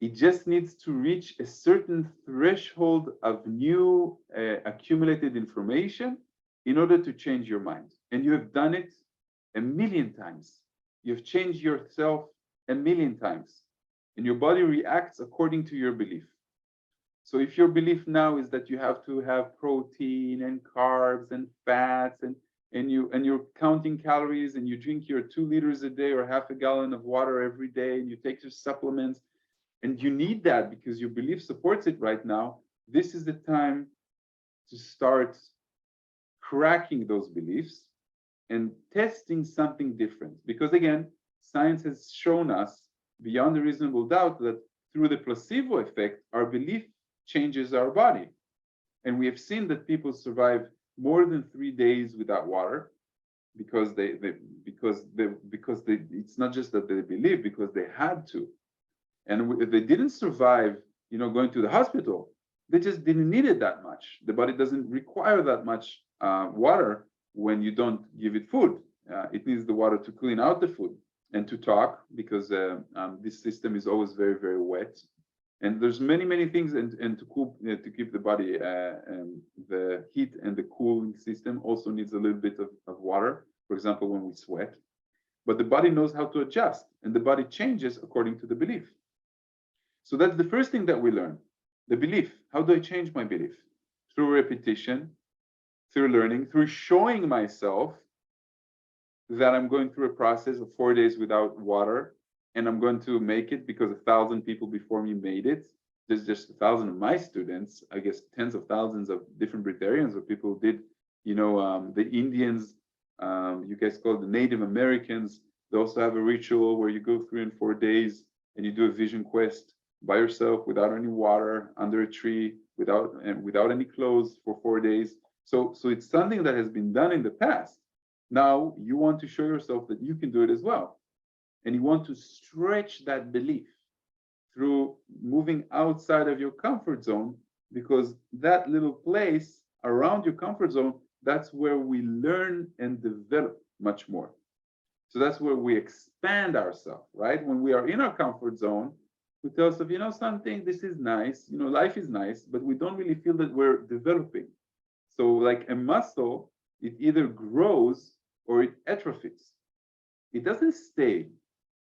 It just needs to reach a certain threshold of new accumulated information in order to change your mind. And you have done it a million times. You've changed yourself a million times. And your body reacts according to your belief. So if your belief now is that you have to have protein and carbs and fats and you're counting calories and you drink your 2 liters a day or half a gallon of water every day and you take your supplements, and you need that because your belief supports it right now, this is the time to start cracking those beliefs and testing something different. Because again, science has shown us beyond a reasonable doubt that through the placebo effect, our belief changes our body. And we have seen that people survive more than 3 days without water because it's not just that they believe, because they had to. And they didn't survive going to the hospital. They just didn't need it that much. The body doesn't require that much water when you don't give it food. It needs the water to clean out the food and to talk, because this system is always very, very wet. And there's many, many things, and to cool, to keep the body, and the heat and the cooling system also needs a little bit of water, for example, when we sweat. But the body knows how to adjust, and the body changes according to the belief. So that's the first thing that we learn, the belief. How do I change my belief? Through repetition, through learning, through showing myself that I'm going through a process of 4 days without water, and I'm going to make it because 1,000 people before me made it. There's just 1,000 of my students, I guess tens of thousands of different breatharians or people who did, the Indians, you guys call it the Native Americans. They also have a ritual where you go 3 and 4 days and you do a vision quest by yourself without any water, under a tree, without any clothes for 4 days. So it's something that has been done in the past. Now you want to show yourself that you can do it as well. And you want to stretch that belief through moving outside of your comfort zone, because that little place around your comfort zone, that's where we learn and develop much more. So that's where we expand ourselves, right? When we are in our comfort zone, we tell ourselves, something, this is nice, life is nice, but we don't really feel that we're developing. So like a muscle, it either grows or it atrophies. It doesn't stay.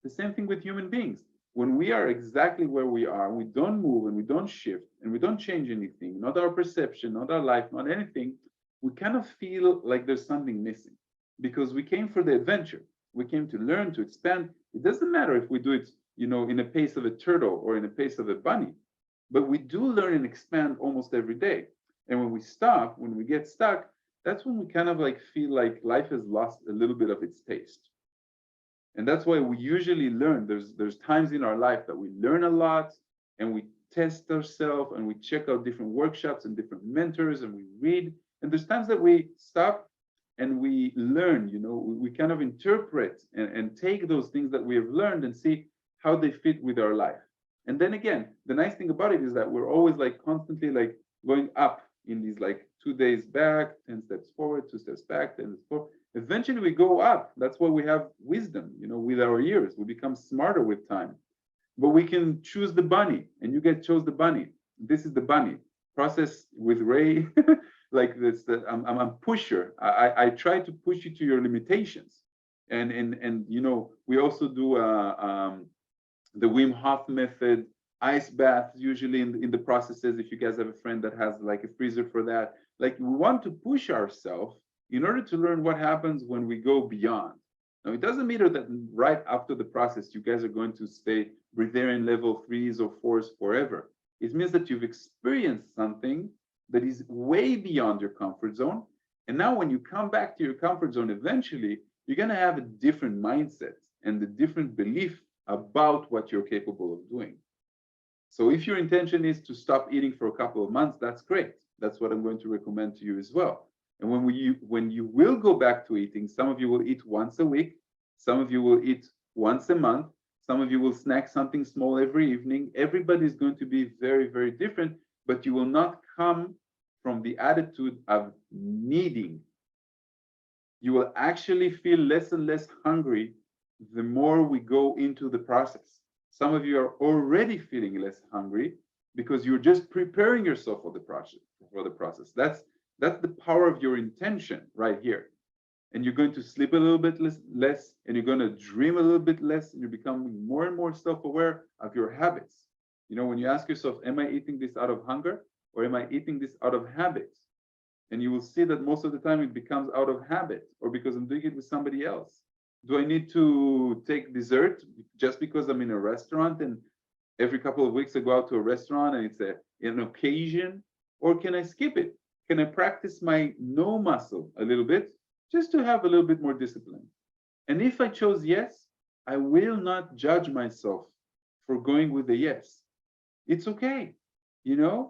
The same thing with human beings. When we are exactly where we are, we don't move and we don't shift and we don't change anything, not our perception, not our life, not anything, we kind of feel like there's something missing, because we came for the adventure. We came to learn, to expand. It doesn't matter if we do it, in a pace of a turtle or in a pace of a bunny, but we do learn and expand almost every day. And when we stop, when we get stuck, that's when we kind of like feel like life has lost a little bit of its taste. And that's why we usually learn. There's times in our life that we learn a lot and we test ourselves and we check out different workshops and different mentors and we read. And there's times that we stop and we learn, we kind of interpret and take those things that we have learned and see how they fit with our life. And then again, the nice thing about it is that we're always like constantly like going up in these like 2 days back, 10 steps forward, 2 steps back, 10 steps forward. Eventually we go up. That's why we have wisdom, with our years. We become smarter with time. But we can choose the bunny, and you chose the bunny. This is the bunny. Process with Ray, like this, I'm a pusher. I try to push you to your limitations. And we also do the Wim Hof method, ice baths usually in the processes, if you guys have a friend that has like a freezer for that. Like we want to push ourselves in order to learn what happens when we go beyond. Now, it doesn't mean that right after the process, you guys are going to stay breatharian level 3s or 4s forever. It means that you've experienced something that is way beyond your comfort zone. And now when you come back to your comfort zone, eventually, you're going to have a different mindset and a different belief about what you're capable of doing. So if your intention is to stop eating for a couple of months, that's great. That's what I'm going to recommend to you as well. And when you will go back to eating, some of you will eat once a week, some of you will eat once a month, some of you will snack something small every evening. Everybody is going to be very, very different, but you will not come from the attitude of needing. You will actually feel less and less hungry the more we go into the process. Some of you are already feeling less hungry because you're just preparing yourself for the process. That's the power of your intention right here. And you're going to sleep a little bit less, and you're going to dream a little bit less, and you're becoming more and more self-aware of your habits. When you ask yourself, am I eating this out of hunger, or am I eating this out of habit? And you will see that most of the time it becomes out of habit, or because I'm doing it with somebody else. Do I need to take dessert just because I'm in a restaurant and every couple of weeks I go out to a restaurant and it's an occasion? Or can I skip it? Can I practice my no muscle a little bit just to have a little bit more discipline? And if I chose yes, I will not judge myself for going with the yes. It's okay,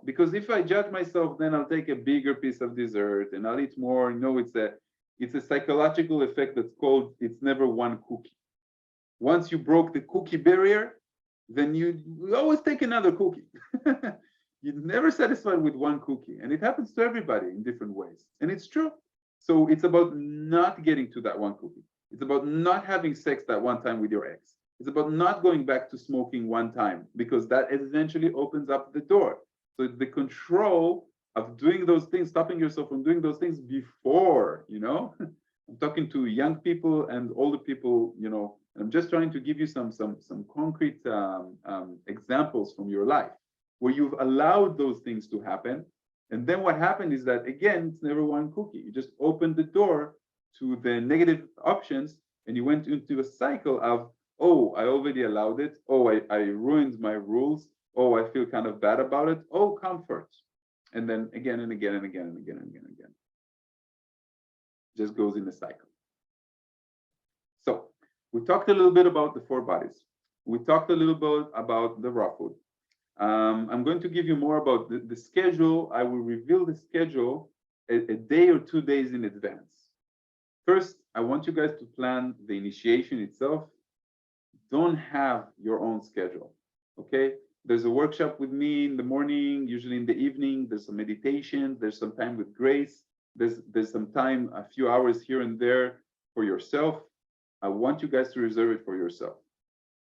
because if I judge myself, then I'll take a bigger piece of dessert and I'll eat more. It's a psychological effect that's called, it's never one cookie. Once you broke the cookie barrier, then you always take another cookie. You're never satisfied with one cookie. And it happens to everybody in different ways. And it's true. So it's about not getting to that one cookie. It's about not having sex that one time with your ex. It's about not going back to smoking one time, because that eventually opens up the door. So it's the control of doing those things, stopping yourself from doing those things before, I'm talking to young people and older people, and I'm just trying to give you some concrete examples from your life where you've allowed those things to happen. And then what happened is that, again, it's never one cookie. You just opened the door to the negative options, and you went into a cycle of, oh, I already allowed it. Oh, I ruined my rules. Oh, I feel kind of bad about it. Oh, comfort. And then again and again and again and again and again and again. Just goes in a cycle. So we talked a little bit about the 4 bodies. We talked a little bit about the raw food. I'm going to give you more about the schedule. I will reveal the schedule a day or 2 days in advance. First, I want you guys to plan the initiation itself. Don't have your own schedule, okay? There's a workshop with me in the morning, usually in the evening. There's some meditation. There's some time with Grace. There's some time, a few hours here and there for yourself. I want you guys to reserve it for yourself.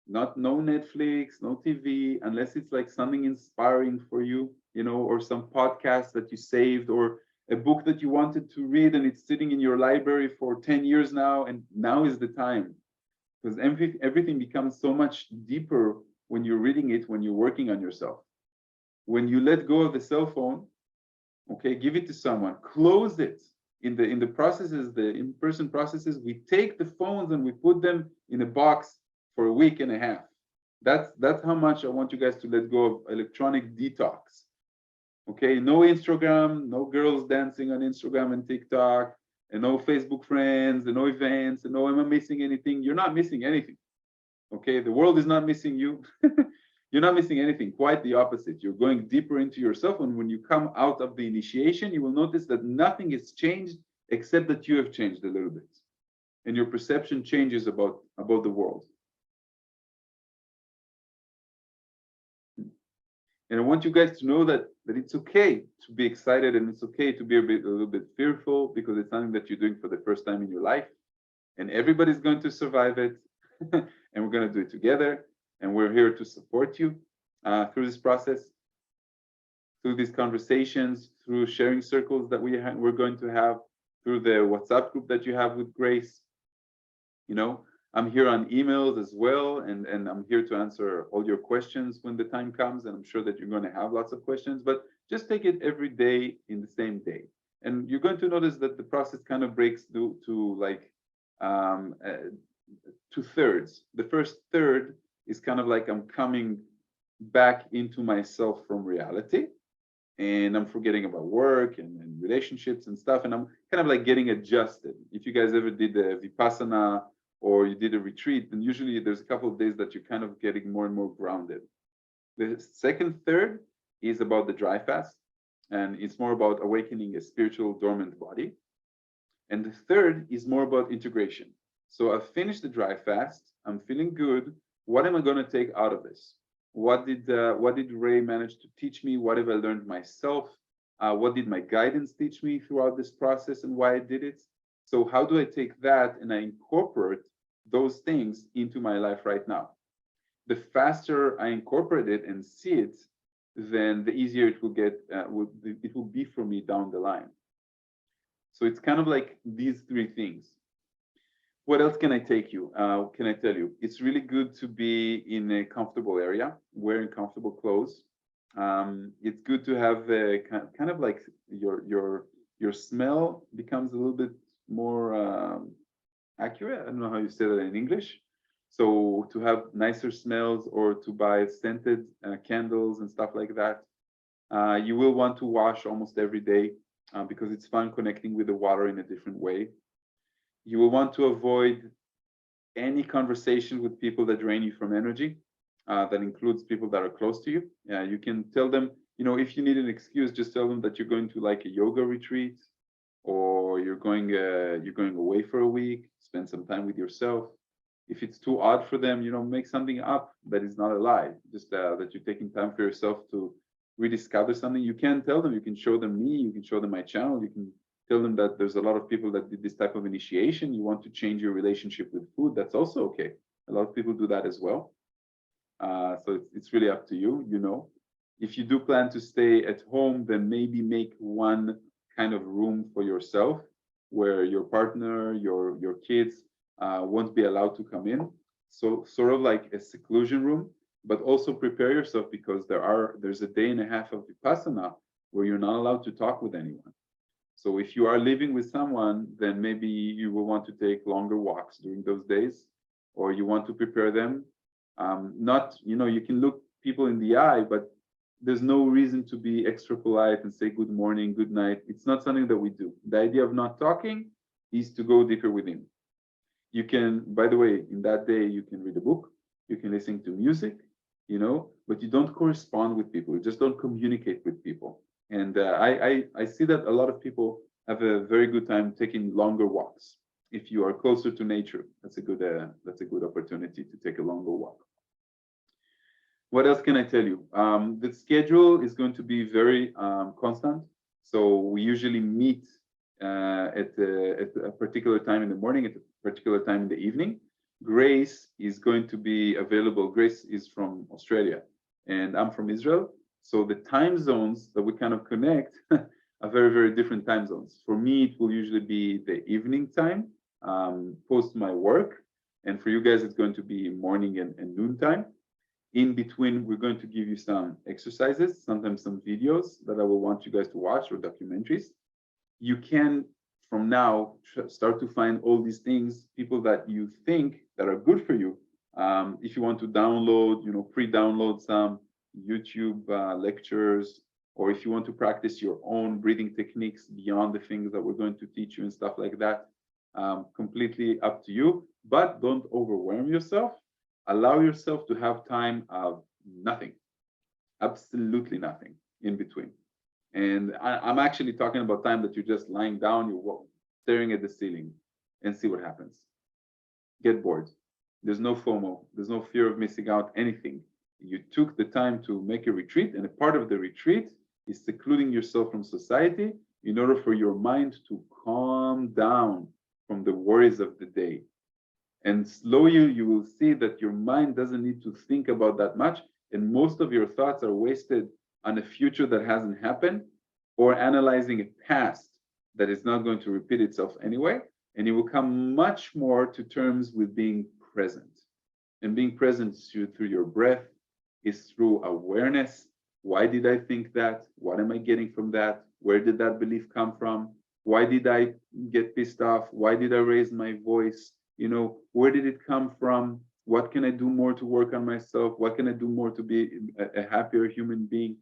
No Netflix, no TV, unless it's like something inspiring for you, or some podcast that you saved, or a book that you wanted to read and it's sitting in your library for 10 years now, and now is the time. Because everything becomes so much deeper when you're reading it, when you're working on yourself. When you let go of the cell phone, okay, give it to someone, close it. In the processes, the in-person processes, we take the phones and we put them in a box for a week and a half. That's how much I want you guys to let go of electronic detox. Okay, no Instagram, no girls dancing on Instagram and TikTok, and no Facebook friends, and no events, and no, am I missing anything? You're not missing anything. Okay, the world is not missing you. You're not missing anything, quite the opposite. You're going deeper into yourself, and when you come out of the initiation, you will notice that nothing has changed except that you have changed a little bit. And your perception changes about the world. And I want you guys to know that it's okay to be excited, and it's okay to be a little bit fearful, because it's something that you're doing for the first time in your life. And everybody's going to survive it. And we're going to do it together. And we're here to support you through this process, through these conversations, through sharing circles that we're going to have, through the WhatsApp group that you have with Grace. I'm here on emails as well, and I'm here to answer all your questions when the time comes. And I'm sure that you're going to have lots of questions, but just take it every day in the same day. And you're going to notice that the process kind of breaks to like 2 thirds. The first third is kind of like I'm coming back into myself from reality, and I'm forgetting about work and relationships and stuff, and I'm kind of like getting adjusted. If you guys ever did the Vipassana or you did a retreat, then usually there's a couple of days that you're kind of getting more and more grounded. The second third is about the dry fast, and it's more about awakening a spiritual dormant body. And the third is more about integration. So I've finished the dry fast. I'm feeling good. What am I going to take out of this? What did Ray manage to teach me? What have I learned myself? What did my guidance teach me throughout this process, and why I did it? So how do I take that and I incorporate those things into my life right now? The faster I incorporate it and see it, then the easier it will get. It will be for me down the line. So it's kind of like these 3 things. What else can I take you? Can I tell you? It's really good to be in a comfortable area, wearing comfortable clothes. It's good to have a kind of like your smell becomes a little bit more accurate. I don't know how you say that in English. So to have nicer smells, or to buy scented candles and stuff like that. You will want to wash almost every day because it's fun connecting with the water in a different way. You will want to avoid any conversation with people that drain you from energy. That includes people that are close to you. You can tell them, if you need an excuse, just tell them that you're going to like a yoga retreat, or you're going away for a week, spend some time with yourself. If it's too odd for them, make something up that is not a lie. Just that you're taking time for yourself to rediscover something. You can tell them, you can show them me, you can show them my channel, you can tell them that there's a lot of people that did this type of initiation. You want to change your relationship with food, that's also okay. A lot of people do that as well. So it's really up to you, If you do plan to stay at home, then maybe make one kind of room for yourself where your partner, your kids won't be allowed to come in. So sort of like a seclusion room, but also prepare yourself because there's a day and a half of Vipassana where you're not allowed to talk with anyone. So if you are living with someone, then maybe you will want to take longer walks during those days, or you want to prepare them. You can look people in the eye, but there's no reason to be extra polite and say good morning, good night. It's not something that we do. The idea of not talking is to go deeper within. You can, by the way, in that day, you can read a book, you can listen to music, but you don't correspond with people. You just don't communicate with people. And I see that a lot of people have a very good time taking longer walks. If you are closer to nature, that's a good opportunity to take a longer walk. What else can I tell you? The schedule is going to be very constant. So we usually meet at a particular time in the morning, at a particular time in the evening. Grace is going to be available. Grace is from Australia, and I'm from Israel. So the time zones that we kind of connect are very, very different time zones. For me, it will usually be the evening time, post my work. And for you guys, it's going to be morning and noon time. In between, we're going to give you some exercises, sometimes some videos that I will want you guys to watch, or documentaries. You can, from now, start to find all these things, people that you think that are good for you. If you want to download, pre-download some YouTube lectures, or if you want to practice your own breathing techniques beyond the things that we're going to teach you and stuff like that, completely up to you. But don't overwhelm yourself. Allow yourself to have time of nothing, absolutely nothing in between. And I'm actually talking about time that you're just lying down, you're staring at the ceiling, and see what happens. Get bored. There's no FOMO. There's no fear of missing out anything. You took the time to make a retreat, and a part of the retreat is secluding yourself from society in order for your mind to calm down from the worries of the day. And slowly you will see that your mind doesn't need to think about that much, and most of your thoughts are wasted on a future that hasn't happened, or analyzing a past that is not going to repeat itself anyway. And you will come much more to terms with being present. And being present through your breath is through awareness. Why did I think that? What am I getting from that? Where did that belief come from? Why did I get pissed off? Why did I raise my voice? Where did it come from? What can I do more to work on myself? What can I do more to be a happier human being?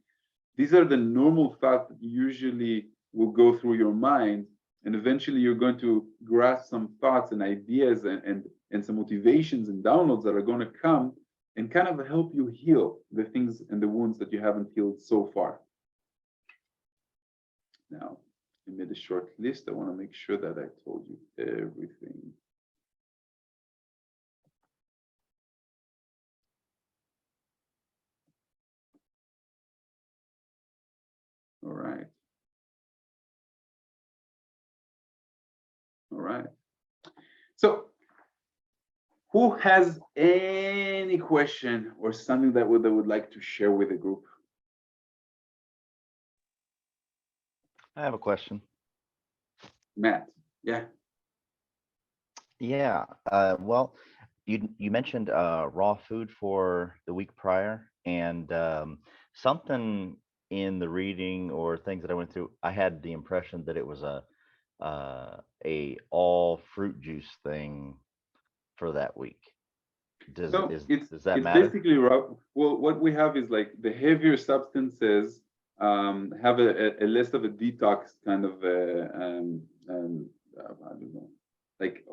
These are the normal thoughts that usually will go through your mind. And eventually you're going to grasp some thoughts and ideas and some motivations and downloads that are going to come and kind of help you heal the things and the wounds that you haven't healed so far. Now, I made a short list. I want to make sure that I told you everything. All right. All right. So, who has any question or something that they would like to share with the group? I have a question. Matt, yeah. Yeah. Well, you mentioned raw food for the week prior, and something in the reading or things that I went through, I had the impression that it was a all fruit juice thing for that week. Does that matter? It's basically raw. Well, what we have is like the heavier substances have a less of a detox kind of I don't know. Like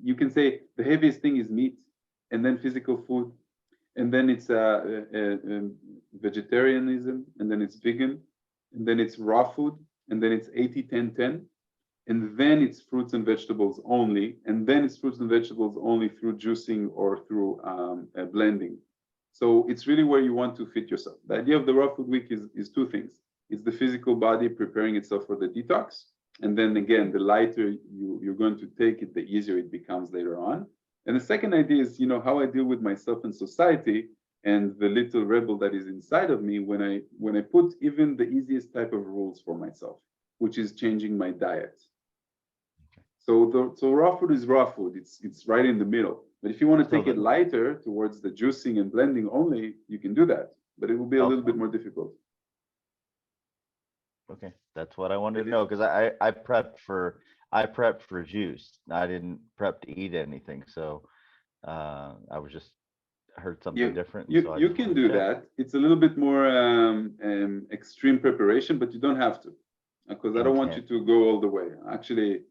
you can say the heaviest thing is meat, and then physical food, and then it's vegetarianism, and then it's vegan, and then it's raw food, and then it's 80-10-10. and then it's fruits and vegetables only, and then it's fruits and vegetables only through juicing or through blending. So it's really where you want to fit yourself. The idea of the raw food week is two things. It's the physical body preparing itself for the detox. And then again, the lighter you're going to take it, the easier it becomes later on. And the second idea is, how I deal with myself and society and the little rebel that is inside of me when I put even the easiest type of rules for myself, which is changing my diet. So raw food is raw food. It's right in the middle. But if you want to take it lighter towards the juicing and blending only, you can do that. But it will be a little bit more difficult. Okay, that's what I wanted to know, because I prepped for juice. I didn't prep to eat anything, so I was just heard something different. So you can do that. It's a little bit more extreme preparation, but you don't have to, because I don't want you to go all the way. Actually,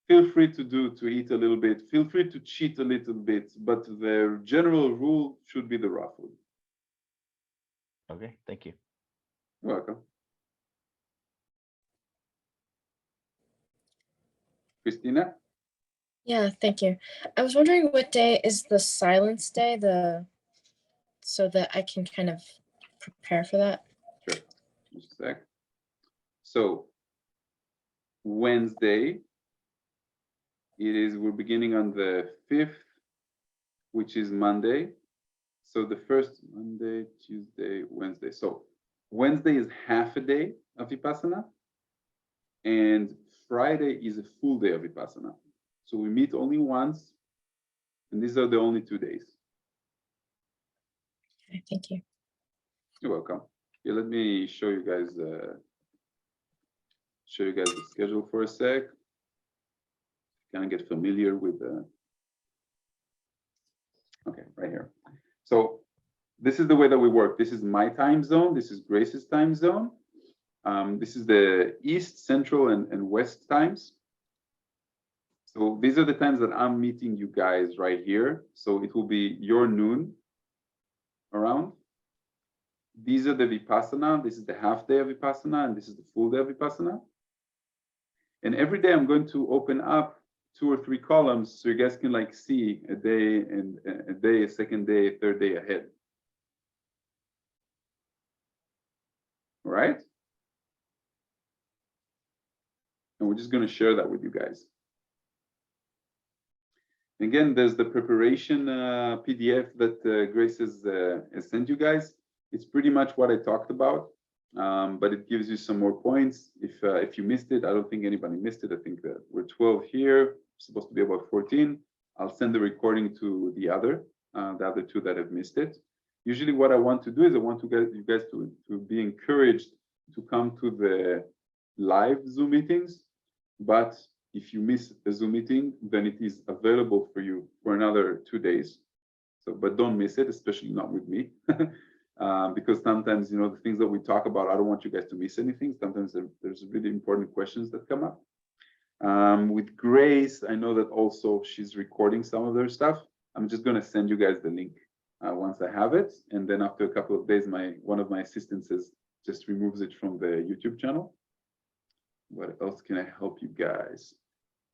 feel free to eat a little bit. Feel free to cheat a little bit, but the general rule should be the raw food. Okay, thank you. You're welcome. Christina? Yeah, thank you. I was wondering what day is the silence day, so that I can kind of prepare for that. Sure. Just a sec. So Wednesday, we're beginning on the 5th, which is Monday. So the first Monday, Tuesday, Wednesday. So Wednesday is half a day of Vipassana, and Friday is a full day of Vipassana. So we meet only once, and these are the only 2 days. Okay, thank you. You're welcome. Yeah, let me show you guys the schedule for a sec. Kind of get familiar with the. Okay, right here. So this is the way that we work. This is my time zone. This is Grace's time zone. This is the East, Central, and West times. So these are the times that I'm meeting you guys right here. So it will be your noon around. These are the Vipassana. This is the half day of Vipassana, and this is the full day of Vipassana. And every day I'm going to open up 2 or 3 columns so you guys can see a day and a second day, a third day ahead. All right? And we're just going to share that with you guys. Again, there's the preparation PDF that Grace has sent you guys. It's pretty much what I talked about, but it gives you some more points. If you missed it, I don't think anybody missed it. I think that we're 12 here, supposed to be about 14. I'll send the recording to the other 2 that have missed it. Usually what I want to do is I want you guys to be encouraged to come to the live Zoom meetings, but if you miss a Zoom meeting, then it is available for you for another 2 days. So, but don't miss it, especially not with me, because sometimes, the things that we talk about, I don't want you guys to miss anything. Sometimes there's really important questions that come up. With Grace, I know that also she's recording some of their stuff. I'm just going to send you guys the link once I have it. And then after a couple of days, one of my assistants just removes it from the YouTube channel. What else can I help you guys?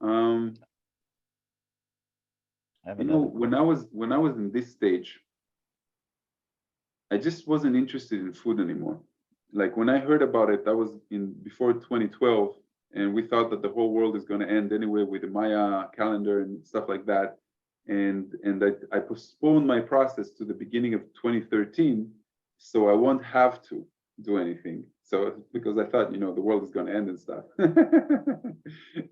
When I was in this stage, I just wasn't interested in food anymore. Like when I heard about it, that was before 2012, and we thought that the whole world is going to end anyway with the Maya calendar and stuff like that. And I postponed my process to the beginning of 2013, so I won't have to do anything. So because I thought, the world is going to end and stuff.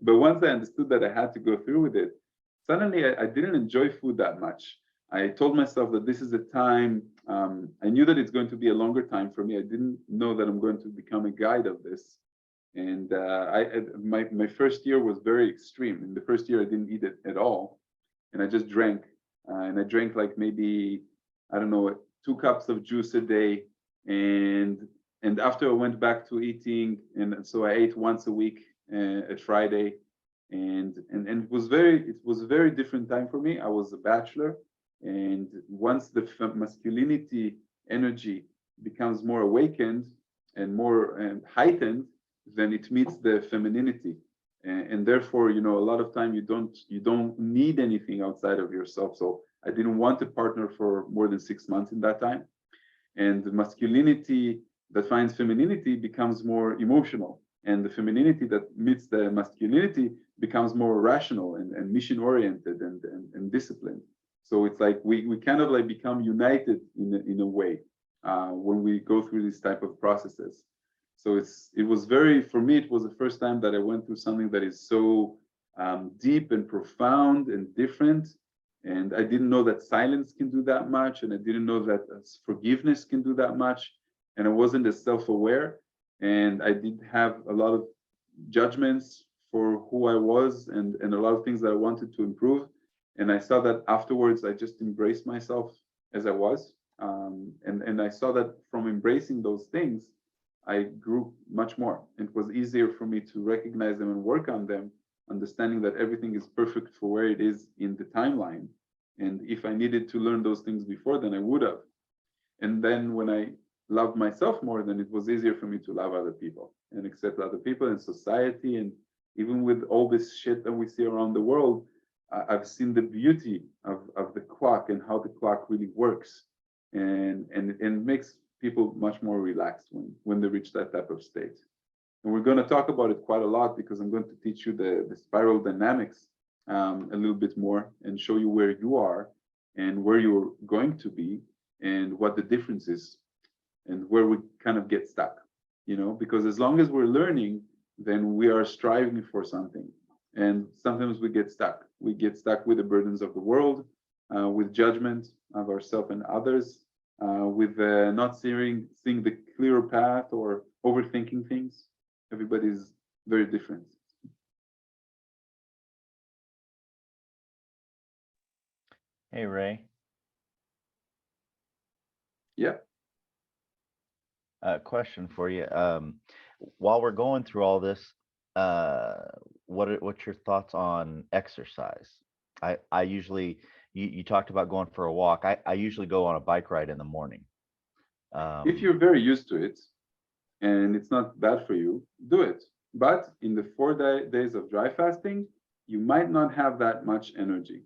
But once I understood that I had to go through with it, suddenly I didn't enjoy food that much. I told myself that this is a time, I knew that it's going to be a longer time for me. I didn't know that I'm going to become a guide of this. And my first year was very extreme. In the first year, I didn't eat it at all. And I just drank. And I drank like maybe, I don't know, 2 cups of juice a day. And after I went back to eating, and so I ate once a week at Friday, and it was a very different time for me. I was a bachelor, and once the masculinity energy becomes more awakened and more heightened, then it meets the femininity. and therefore, you know, a lot of time you don't need anything outside of yourself. So I didn't want a partner for more than 6 months in that time. And the masculinity that finds femininity becomes more emotional, and the femininity that meets the masculinity becomes more rational and mission oriented and disciplined. So it's like we kind of like become united in a way when we go through these type of processes. So it was very, for me, it was the first time that I went through something that is so deep and profound and different. And I didn't know that silence can do that much, and I didn't know that forgiveness can do that much. And I wasn't as self-aware, and I did have a lot of judgments for who I was and a lot of things that I wanted to improve. And I saw that afterwards, I just embraced myself as I was. And I saw that from embracing those things, I grew much more. It was easier for me to recognize them and work on them, understanding that everything is perfect for where it is in the timeline. And if I needed to learn those things before, then I would have. And then when I loved myself more, then it was easier for me to love other people and accept other people in society. And even with all this shit that we see around the world, I've seen the beauty of the clock and how the clock really works. And it makes people much more relaxed when they reach that type of state. And we're going to talk about it quite a lot, because I'm going to teach you the spiral dynamics a little bit more and show you where you are and where you're going to be and what the difference is and where we kind of get stuck, you know, because as long as we're learning, then we are striving for something. And sometimes we get stuck. We get stuck with the burdens of the world, with judgment of ourselves and others, with not seeing the clearer path or overthinking things. Everybody's very different. Hey, Ray. Yeah. Question for you. While we're going through all this, what's your thoughts on exercise? I usually, you talked about going for a walk. I usually go on a bike ride in the morning. If you're very used to it and it's not bad for you, do it. But in the 4 days of dry fasting, you might not have that much energy.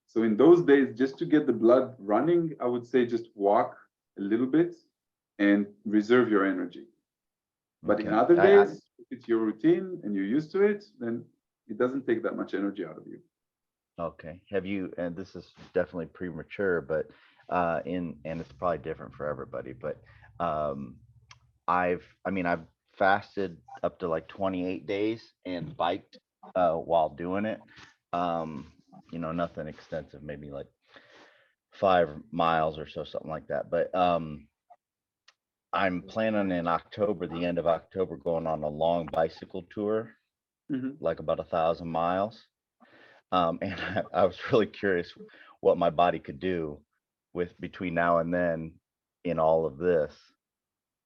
So in those days, just to get the blood running, I would say just walk a little bit and reserve your energy. But in other days, if it's your routine and you're used to it, then it doesn't take that much energy out of you. Okay. Have you, and this is definitely premature, but and it's probably different for everybody, but I've fasted up to like 28 days and biked while doing it. You know, nothing extensive, maybe like 5 miles or so, something like that. But I'm planning in October, the end of October, going on a long bicycle tour, like about 1,000 miles. And I was really curious what my body could do with between now and then in all of this,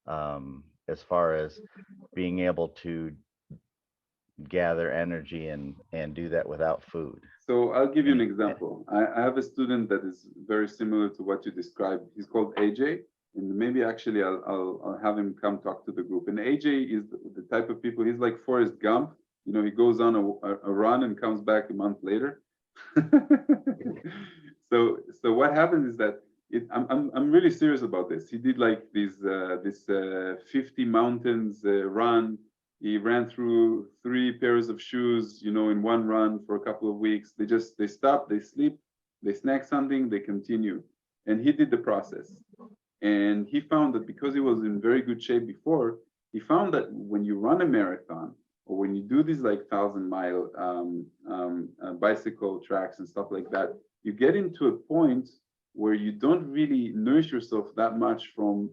as far as being able to gather energy and do that without food. So I'll give you an example. I have a student that is very similar to what you described. He's called AJ, and maybe actually I'll have him come talk to the group. And AJ is the type of people, he's like Forrest Gump. You know, he goes on a run and comes back a month later. So what happens is that I'm really serious about this. He did like this 50 mountains run. He ran through 3 pairs of shoes, you know, in one run for a couple of weeks. They stop, they sleep, they snack something, they continue. And he did the process. And he found that because he was in very good shape before, he found that when you run a marathon or when you do these like 1,000-mile bicycle tracks and stuff like that, you get into a point where you don't really nourish yourself that much from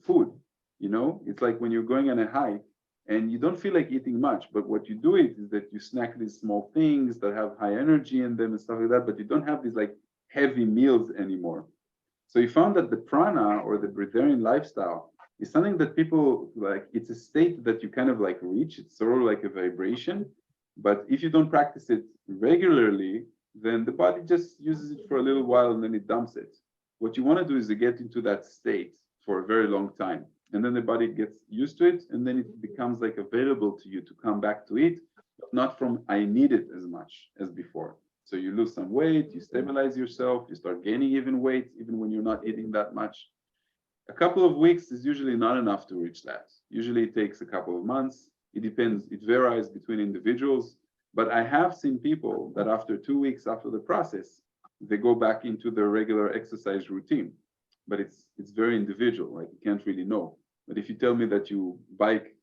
food. You know, it's like when you're going on a hike and you don't feel like eating much, but what you do is that you snack these small things that have high energy in them and stuff like that, but you don't have these like heavy meals anymore. So he found that the prana or the breatharian lifestyle is something that people like, it's a state that you kind of like reach. It's sort of like a vibration, but if you don't practice it regularly, then the body just uses it for a little while and then it dumps it. What you want to do is to get into that state for a very long time. And then the body gets used to it, and then it becomes like available to you to come back to it but not from I need it as much as before. So you lose some weight, you stabilize yourself, you start gaining even weight, even when you're not eating that much. A couple of weeks is usually not enough to reach that. Usually it takes a couple of months. It depends, it varies between individuals. But I have seen people that after 2 weeks after the process, they go back into their regular exercise routine. But it's very individual, like you can't really know. But if you tell me that you bike,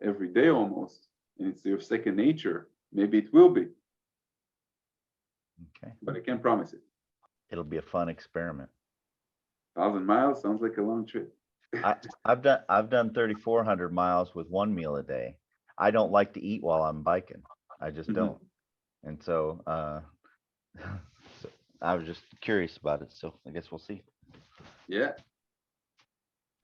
every day almost, and it's your second nature, maybe it will be. Okay. But I can't promise it. It'll be a fun experiment. 1,000 miles sounds like a long trip. I've done 3,400 miles with 1 meal a day. I don't like to eat while I'm biking. I just don't. And so, so I was just curious about it. So I guess we'll see. Yeah.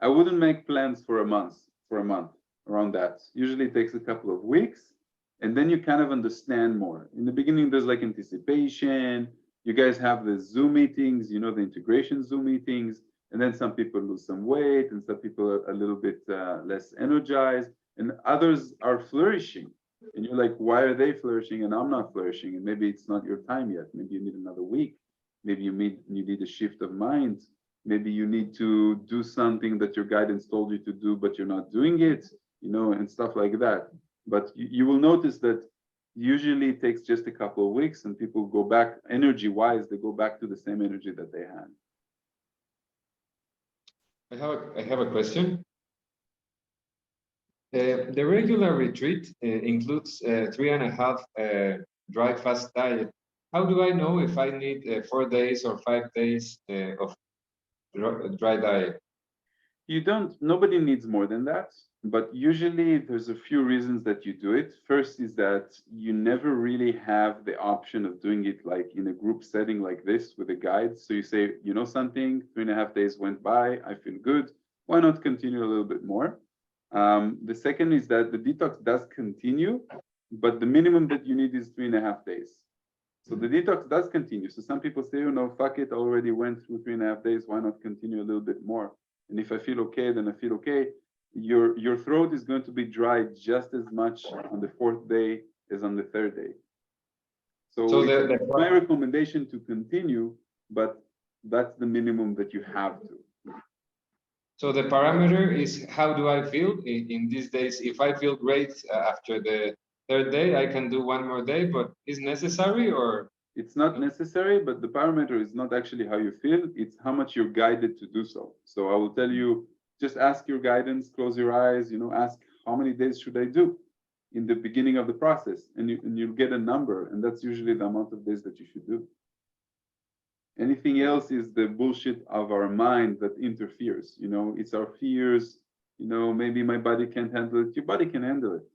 I wouldn't make plans for a month around that. Usually it takes a couple of weeks, and then you kind of understand more. In the beginning, there's like anticipation. You guys have the Zoom meetings, the integration Zoom meetings, and then some people lose some weight, and some people are a little bit less energized, and others are flourishing. And you're like, why are they flourishing and I'm not flourishing? And maybe it's not your time yet. Maybe you need another week. Maybe you need a shift of mind. Maybe you need to do something that your guidance told you to do, but you're not doing it, and stuff like that. But you will notice that usually it takes just a couple of weeks and people go back energy-wise, they go back to the same energy that they had. I have a question. The regular retreat includes 3.5 dry fast diet. How do I know if I need 4 days or 5 days of dry diet? Nobody needs more than that, but usually there's a few reasons that you do it. First is that you never really have the option of doing it like in a group setting like this with a guide. So you say, something, 3.5 days went by, I feel good. Why not continue a little bit more? The second is that the detox does continue, but the minimum that you need is 3.5 days. So the detox does continue. So some people say, fuck it, I already went through 3.5 days. Why not continue a little bit more? And if I feel okay, then I feel okay. Your throat is going to be dry just as much on the 4th day as on the 3rd day. So it's my recommendation to continue, but that's the minimum that you have to. So the parameter is how do I feel in these days? If I feel great after the 3rd day, I can do 1 more day, but is necessary or? It's not necessary, but the parameter is not actually how you feel, it's how much you're guided to do so. So I will tell you, just ask your guidance, close your eyes, ask how many days should I do in the beginning of the process, and you'll get a number, and that's usually the amount of days that you should do. Anything else is the bullshit of our mind that interferes. It's our fears. Maybe my body can't handle it. Your body can handle it.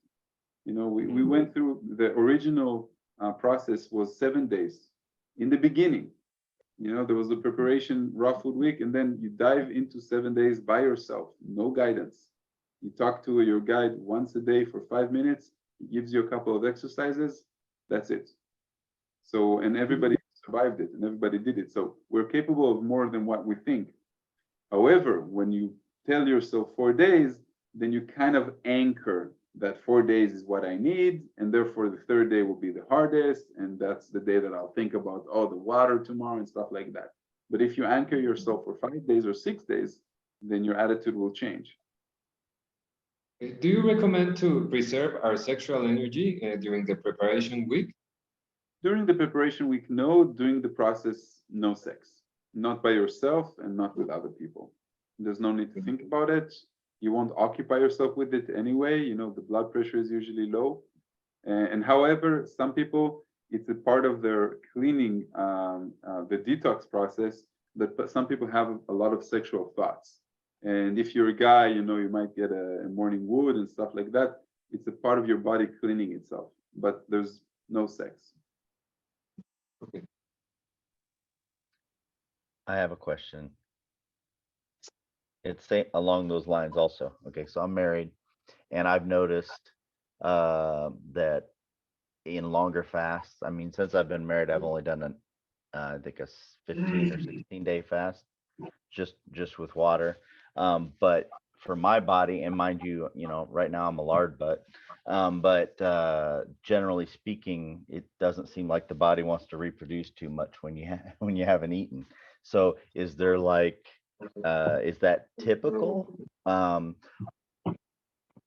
We went through the original process was 7 days. In the beginning, there was a preparation raw food week, and then you dive into 7 days by yourself, no guidance. You talk to your guide once a day for 5 minutes. He gives you a couple of exercises. That's it. So, and everybody survived it and everybody did it. So we're capable of more than what we think. However, when you tell yourself 4 days, then you kind of anchor that 4 days is what I need, and therefore the 3rd day will be the hardest, and that's the day that I'll think about, the water tomorrow and stuff like that. But if you anchor yourself for 5 days or 6 days, then your attitude will change. Do you recommend to preserve our sexual energy during the preparation week? During the preparation week, no. During the process, no sex. Not by yourself and not with other people. There's no need to think about it. You won't occupy yourself with it anyway. The blood pressure is usually low. And however, some people, it's a part of their cleaning, the detox process, that some people have a lot of sexual thoughts. And if you're a guy, you might get a morning wood and stuff like that. It's a part of your body cleaning itself, but there's no sex. Okay. I have a question. It's along those lines also. Okay, so I'm married, and I've noticed that in longer fasts, I mean, since I've been married, I've only done I think a 15 or 16-day fast, just with water. But for my body, and mind you, right now I'm a lard butt. But generally speaking, it doesn't seem like the body wants to reproduce too much when when you haven't eaten. So is there like, is that typical?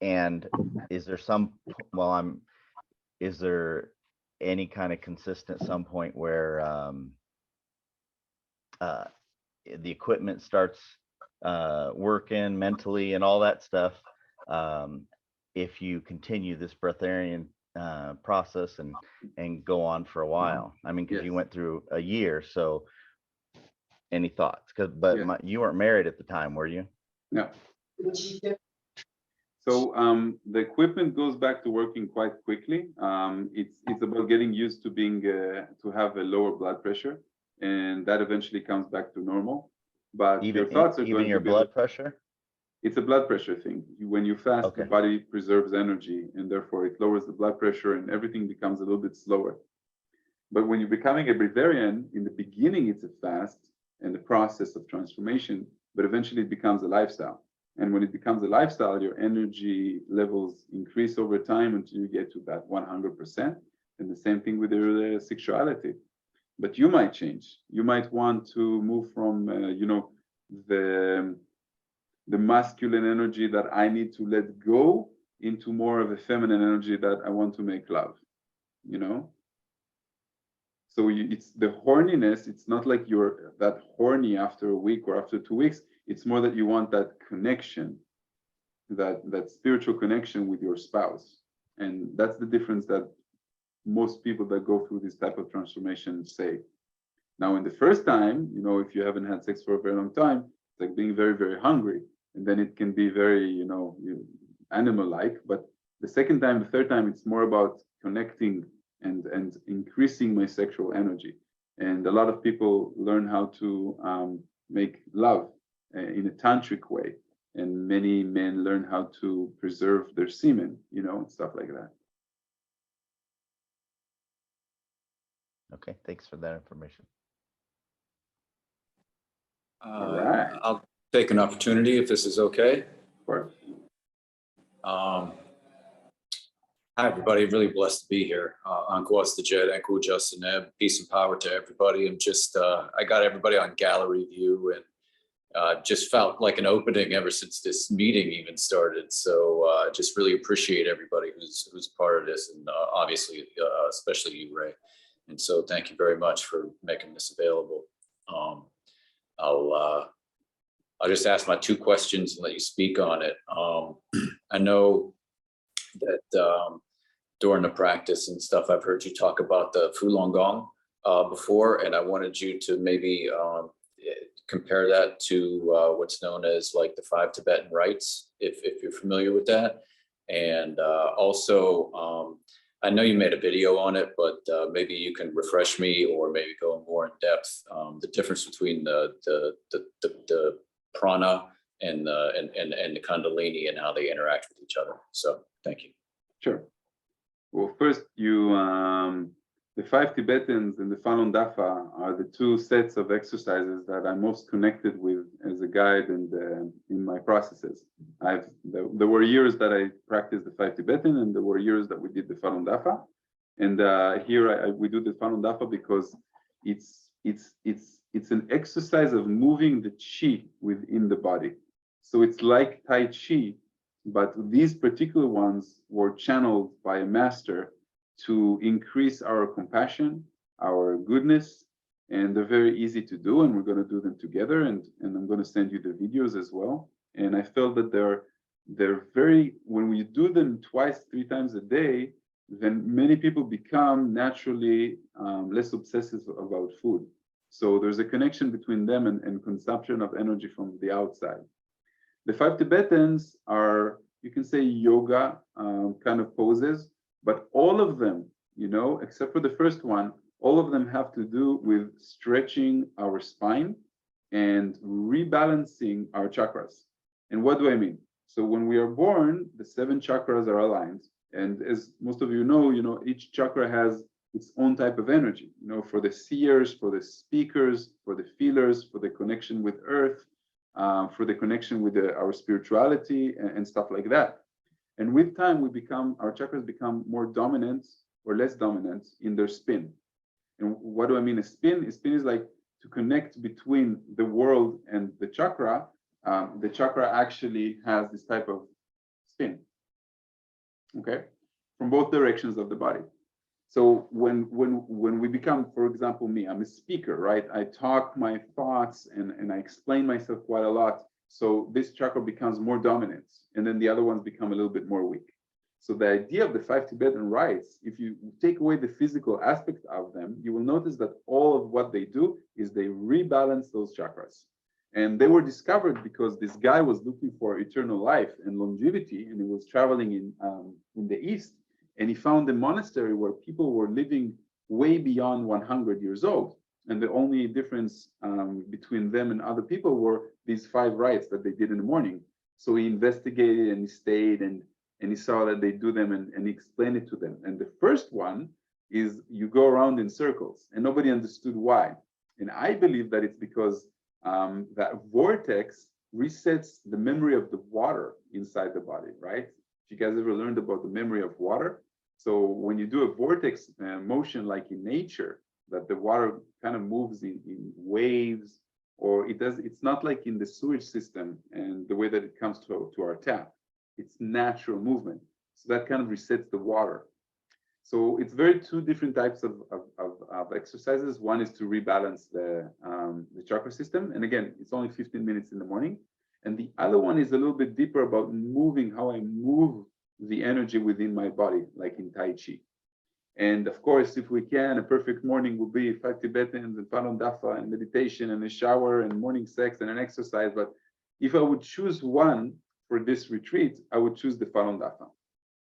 And is there is there any kind of consistent some point where the equipment starts working mentally and all that stuff, if you continue this breatharian process and go on for a while? I mean, because you went through a year, so any thoughts? But you weren't married at the time, were you? No. So the equipment goes back to working quite quickly. It's about getting used to being to have a lower blood pressure, and that eventually comes back to normal. But Even your thoughts are even going your to be blood pressure? It's a blood pressure thing. When you fast, the Okay. body preserves energy, and therefore it lowers the blood pressure, and everything becomes a little bit slower. But when you're becoming a breatharian, in the beginning it's a fast and the process of transformation, but eventually it becomes a lifestyle. And when it becomes a lifestyle, your energy levels increase over time until you get to that 100%. And the same thing with your sexuality. But you might change. You might want to move from, the masculine energy that I need to let go into more of a feminine energy that I want to make love, So it's the horniness. It's not like you're that horny after a week or after 2 weeks. It's more that you want that connection, that spiritual connection with your spouse. And that's the difference that most people that go through this type of transformation say. Now, in the first time, if you haven't had sex for a very long time, it's like being very, very hungry. And then it can be very, animal-like. But the second time, the third time, it's more about connecting and increasing my sexual energy. And a lot of people learn how to make love in a tantric way. And many men learn how to preserve their semen, and stuff like that. Okay, thanks for that information. All right. I'll take an opportunity if this is okay. Of course. Hi, everybody. Really blessed to be here. Ankuas the Jet, Enku Justin Ebb. Peace and power to everybody. I'm just, I got everybody on gallery view and just felt like an opening ever since this meeting even started. So just really appreciate everybody who's part of this, and obviously, especially you, Ray. And so thank you very much for making this available. I'll just ask my 2 questions and let you speak on it. I know that during the practice and stuff, I've heard you talk about the Falun Gong before, and I wanted you to maybe compare that to what's known as like the 5 Tibetan rites, if you're familiar with that. And also, I know you made a video on it, but maybe you can refresh me or maybe go more in depth, the difference between the prana and the kundalini and how they interact with each other. So thank you. Sure. Well, first, the 5 Tibetans and the Falun Dafa are the 2 sets of exercises that I'm most connected with as a guide and in my processes. There were years that I practiced the 5 Tibetan, and there were years that we did the Falun Dafa. And here we do the Falun Dafa because it's an exercise of moving the chi within the body. So it's like Tai Chi, but these particular ones were channeled by a master to increase our compassion, our goodness, and they're very easy to do, and we're going to do them together, and I'm going to send you the videos as well. And I felt that they're very, when we do them 2-3 times a day, then many people become naturally less obsessive about food. So there's a connection between them and consumption of energy from the outside. The 5 Tibetans are, you can say, yoga kind of poses, but all of them, except for the first one, all of them have to do with stretching our spine and rebalancing our chakras. And what do I mean? So when we are born, the 7 chakras are aligned. And as most of you know, each chakra has its own type of energy, for the seers, for the speakers, for the feelers, for the connection with earth, for the connection with our spirituality and stuff like that. And with time, our chakras become more dominant or less dominant in their spin. And what do I mean a spin? A spin is like to connect between the world and the chakra. The chakra actually has this type of spin, okay, from both directions of the body. So when we become, for example, me, I'm a speaker, right? I talk my thoughts and I explain myself quite a lot. So this chakra becomes more dominant, and then the other ones become a little bit more weak. So the idea of the 5 Tibetan rites, if you take away the physical aspect of them, you will notice that all of what they do is they rebalance those chakras. And they were discovered because this guy was looking for eternal life and longevity, and he was traveling in the East, and he found a monastery where people were living way beyond 100 years old. And the only difference between them and other people were these 5 rites that they did in the morning. So he investigated and he stayed and he saw that they do them and he explained it to them. And the first one is you go around in circles, and nobody understood why. And I believe that it's because that vortex resets the memory of the water inside the body, right? If you guys ever learned about the memory of water? So when you do a vortex motion like in nature, that the water kind of moves in waves, or it's not like in the sewage system and the way that it comes to our tap. It's natural movement. So that kind of resets the water. So it's two different types of exercises. One is to rebalance the chakra system. And again, it's only 15 minutes in the morning. And the other one is a little bit deeper about moving, how I move the energy within my body, like in Tai Chi. And of course, if we can, a perfect morning would be 5 Tibetans and Falun Dafa and meditation and a shower and morning sex and an exercise. But if I would choose one for this retreat, I would choose the Falun Dafa.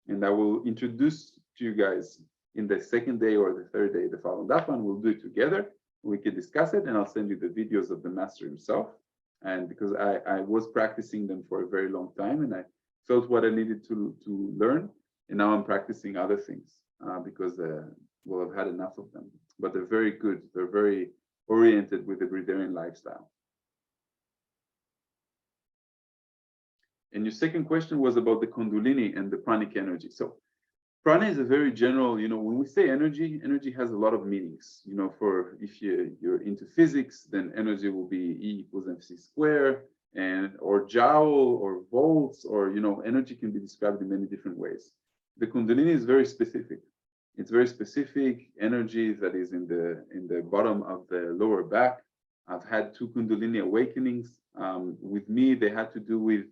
And I will introduce to you guys in the second day or the third day the Falun Dafa, and we'll do it together. We can discuss it, and I'll send you the videos of the master himself. And because I was practicing them for a very long time, and I felt what I needed to learn, and now I'm practicing other things because well, I've had enough of them. But they're very good. They're very oriented with the breatharian lifestyle. And your second question was about the Kundalini and the pranic energy. So prana is a very general, when we say energy, energy has a lot of meanings. For if you're into physics, then energy will be E equals mc squared, or joule or volts, or energy can be described in many different ways. The Kundalini is very specific. It's very specific energy that is in the bottom of the lower back. I've had 2 Kundalini awakenings. With me, they had to do with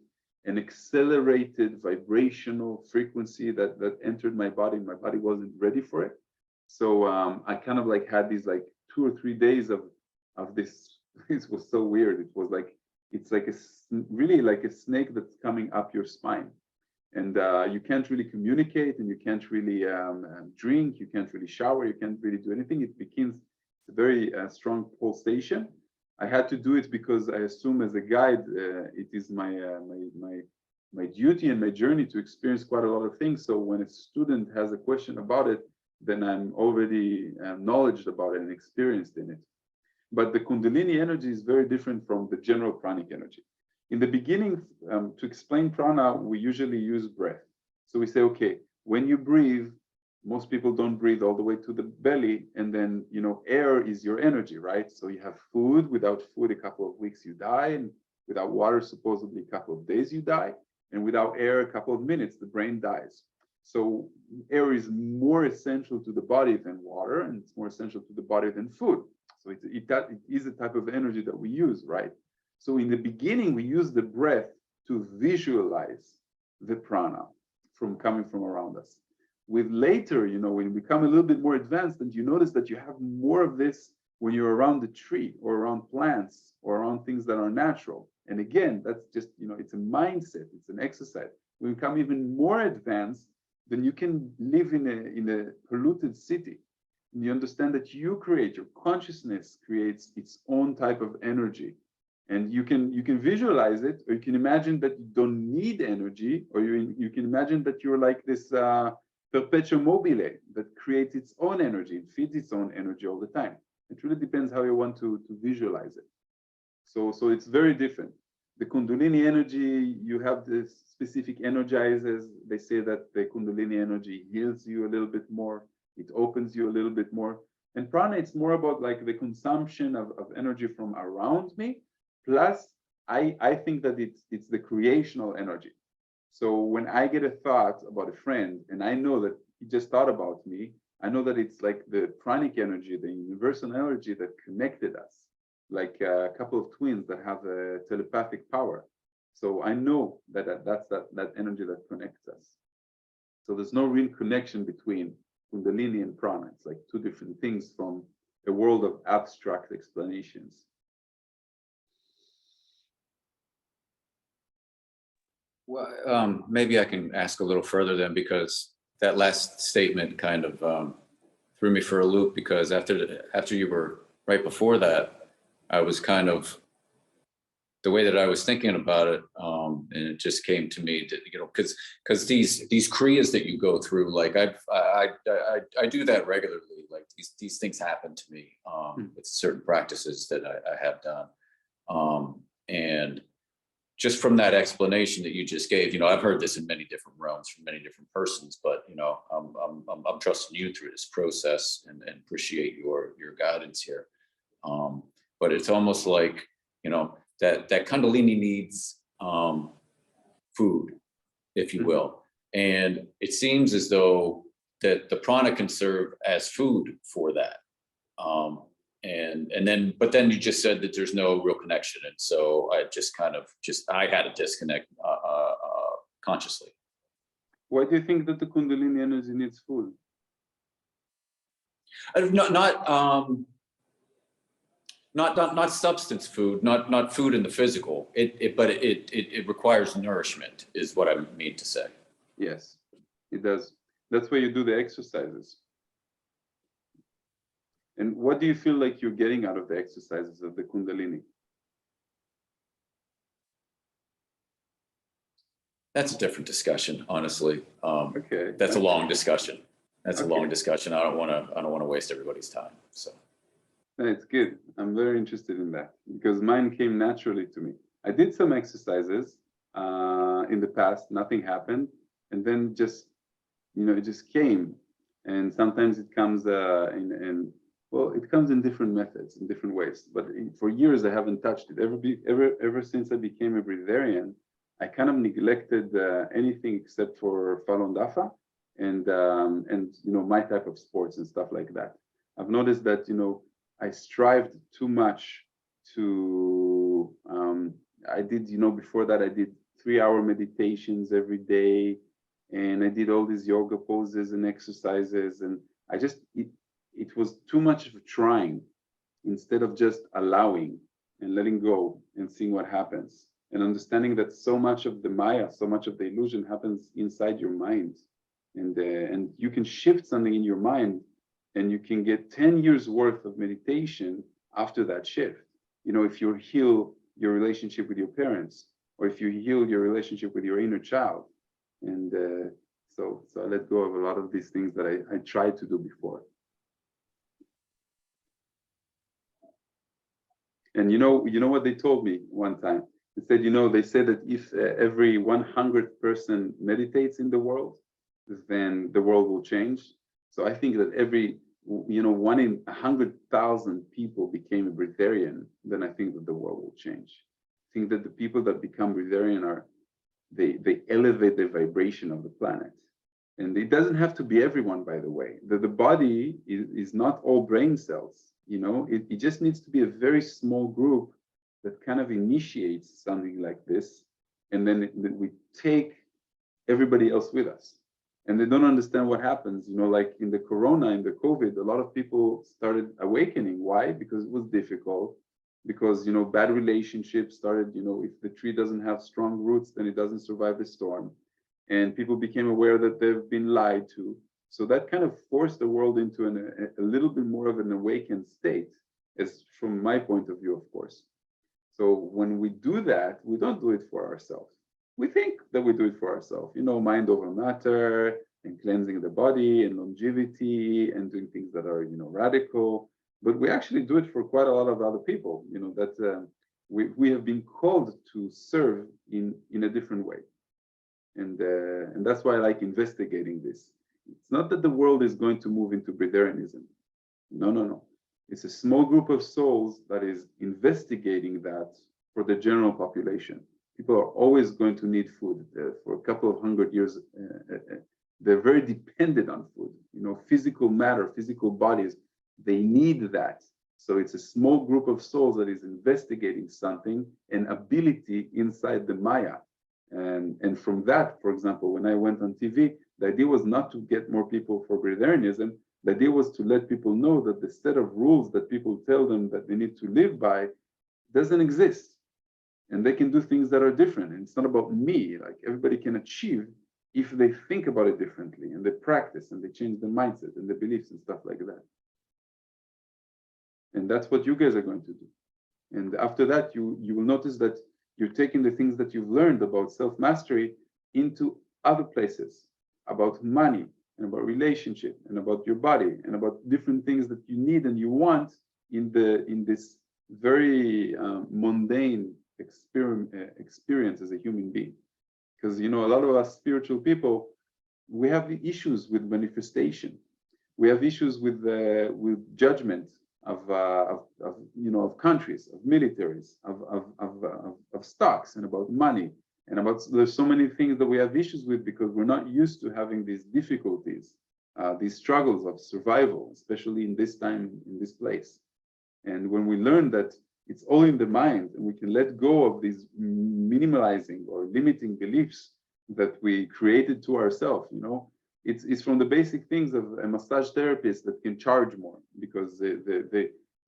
an accelerated vibrational frequency that entered my body. My body wasn't ready for it. So I kind of like had these like 2 or 3 days of this. This was so weird. It was like, it's like really like a snake that's coming up your spine. And you can't really communicate, and you can't really drink, you can't really shower, you can't really do anything. It begins a very strong pulsation. I had to do it because I assume as a guide, it is my duty and my journey to experience quite a lot of things. So when a student has a question about it, then I'm already knowledgeable about it and experienced in it. But the Kundalini energy is very different from the general pranic energy. In the beginning, to explain prana, we usually use breath. So we say, okay, when you breathe, most people don't breathe all the way to the belly, and then air is your energy, right? So you have food. Without food, a couple of weeks you die, and without water, supposedly a couple of days you die, and without air, a couple of minutes the brain dies. So air is more essential to the body than water, and it's more essential to the body than food. So it is a type of energy that we use, right? So in the beginning, we use the breath to visualize the prana coming from around us. With later, when we become a little bit more advanced, and you notice that you have more of this when you're around the tree or around plants or around things that are natural. And again, that's just, it's a mindset, it's an exercise. When you become even more advanced, then you can live in a polluted city. And you understand that your consciousness creates its own type of energy. And you can visualize it, or you can imagine that you don't need energy, or you can imagine that you're like this perpetuum mobile that creates its own energy and feeds its own energy all the time. It really depends how you want to visualize it. So it's very different. the Kundalini energy, you have this specific energizers. They say that the Kundalini energy heals you a little bit more. It opens you a little bit more. And prana, it's more about like the consumption of energy from around me. Plus, I think that it's the creational energy. So when I get a thought about a friend and I know that he just thought about me, I know that it's like the pranic energy, the universal energy that connected us, like a couple of twins that have a telepathic power. So I know that that's that energy that connects us. So there's no real connection between Kundalini and prana. It's like two different things from a world of abstract explanations. Well, maybe I can ask a little further then, because that last statement kind of threw me for a loop, because after you were right before that, I was kind of, the way that I was thinking about it, and it just came to me that, you know, because these kriyas that you go through, like I do that regularly. Like these things happen to me with certain practices that I have done, and just from that explanation that you just gave, you know, I've heard this in many different realms from many different persons, but you know, I'm trusting you through this process and appreciate your guidance here. But it's almost like, you know, that Kundalini needs food, if you will, and it seems as though that the prana can serve as food for that. But then you just said that there's no real connection, and so I just kind of I had a disconnect consciously. Why do you think that the Kundalini energy needs food? Not substance food, not food in the physical. But it requires nourishment, is what I mean to say. Yes, it does. That's why you do the exercises. And what do you feel like you're getting out of the exercises of the Kundalini? That's a different discussion, honestly. Okay. That's a long discussion. That's a long Okay. discussion. I don't want to waste everybody's time. So. It's good. I'm very interested in that because mine came naturally to me. I did some exercises in the past, nothing happened. And then just, you know, it just came. And sometimes it comes well, it comes in different methods, in different ways. But for years, I haven't touched it. Ever since I became a breatharian, I kind of neglected anything except for Falun Dafa and you know, my type of sports and stuff like that. I've noticed that, you know, I strived too much to, I did, you know, before that, I did 3-hour meditations every day. And I did all these yoga poses and exercises. And I just, it was too much of trying instead of just allowing and letting go and seeing what happens. And understanding that so much of the Maya, so much of the illusion happens inside your mind. And you can shift something in your mind and you can get 10 years worth of meditation after that shift. You know, if you heal your relationship with your parents, or if you heal your relationship with your inner child. And so I let go of a lot of these things that I tried to do before. And you know what they told me one time? They said, you know, they said that if every 100th person meditates in the world, then the world will change. So I think that every, you know, 1 in 100,000 people became a breatharian, then I think that the world will change. I think that the people that become breatharian they elevate the vibration of the planet. And it doesn't have to be everyone, by the way. The body is not all brain cells, you know, it just needs to be a very small group that kind of initiates something like this. And then we take everybody else with us. And they don't understand what happens, you know, like in the Corona, in the COVID, a lot of people started awakening. Why? Because it was difficult. Because, you know, bad relationships started, you know, if the tree doesn't have strong roots, then it doesn't survive the storm. And people became aware that they've been lied to. So that kind of forced the world into a little bit more of an awakened state, as from my point of view, of course. So when we do that, we don't do it for ourselves. We think that we do it for ourselves, you know, mind over matter and cleansing the body and longevity and doing things that are, you know, radical. But we actually do it for quite a lot of other people. You know, that We have been called to serve in a different way. And that's why I like investigating this. It's not that the world is going to move into Breatharianism. No, no, no. It's a small group of souls that is investigating that for the general population. People are always going to need food. For a couple of 100 years, they're very dependent on food. You know, physical matter, physical bodies, they need that. So it's a small group of souls that is investigating something, an ability inside the Maya. And from that, for example, when I went on TV, the idea was not to get more people for Breatharianism. The idea was to let people know that the set of rules that people tell them that they need to live by doesn't exist. And they can do things that are different. And it's not about me. Like, everybody can achieve if they think about it differently and they practice and they change the mindset and the beliefs and stuff like that. And that's what you guys are going to do. And after that, you will notice that you're taking the things that you've learned about self-mastery into other places, about money and about relationship and about your body and about different things that you need and you want in this very mundane experience as a human being. Because, you know, a lot of us spiritual people, we have issues with manifestation. We have issues with judgment of countries, of militaries, of stocks, and about money, and about, there's so many things that we have issues with because we're not used to having these difficulties, these struggles of survival, especially in this time, in this place. And when we learn that it's all in the mind, and we can let go of these minimalizing or limiting beliefs that we created to ourselves, you know, it's from the basic things of a massage therapist that can charge more because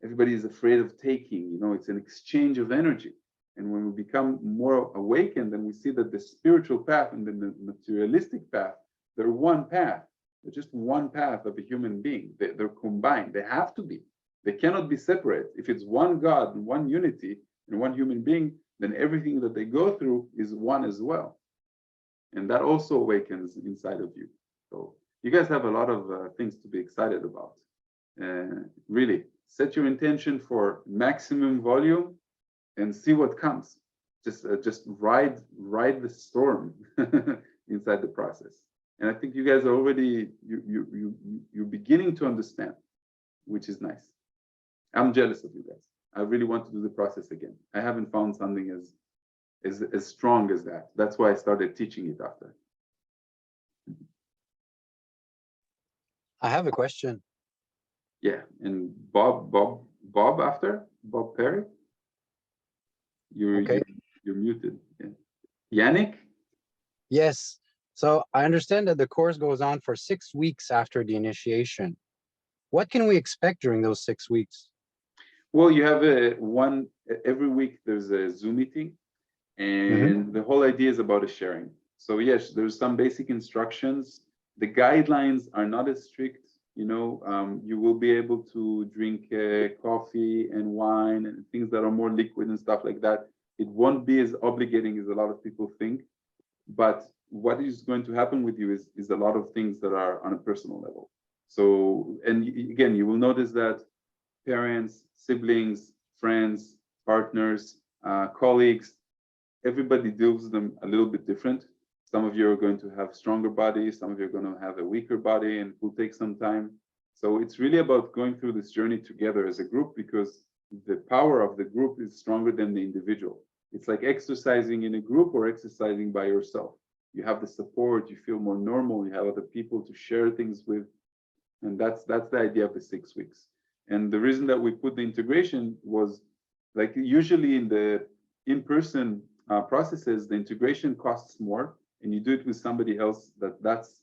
everybody is afraid of taking, you know, it's an exchange of energy. And when we become more awakened and we see that the spiritual path and the materialistic path, they're one path, they're just one path of a human being. They're combined, they have to be. They cannot be separate. If it's one God and one unity and one human being, then everything that they go through is one as well. And that also awakens inside of you. So you guys have a lot of things to be excited about. Really, set your intention for maximum volume and see what comes. Just ride the storm inside the process. And I think you guys are already, you're beginning to understand, which is nice. I'm jealous of you guys. I really want to do the process again. I haven't found something as strong as that. That's why I started teaching it after. I have a question. Yeah, and Bob after Bob Perry. You're muted. Yeah. Yannick. Yes. So I understand that the course goes on for 6 weeks after the initiation. What can we expect during those 6 weeks? Well, you have every week there's a Zoom meeting, and the whole idea is about a sharing. So yes, there's some basic instructions. The guidelines are not as strict. You know, you will be able to drink coffee and wine and things that are more liquid and stuff like that. It won't be as obligating as a lot of people think. But what is going to happen with you is a lot of things that are on a personal level. So, and again, you will notice that parents, siblings, friends, partners, colleagues, everybody deals with them a little bit different. Some of you are going to have stronger bodies, some of you are going to have a weaker body, and it will take some time. So it's really about going through this journey together as a group, because the power of the group is stronger than the individual. It's like exercising in a group or exercising by yourself. You have the support, you feel more normal, you have other people to share things with. And that's the idea of the 6 weeks. And the reason that we put the integration was, like, usually in the in-person processes, the integration costs more, and you do it with somebody else that's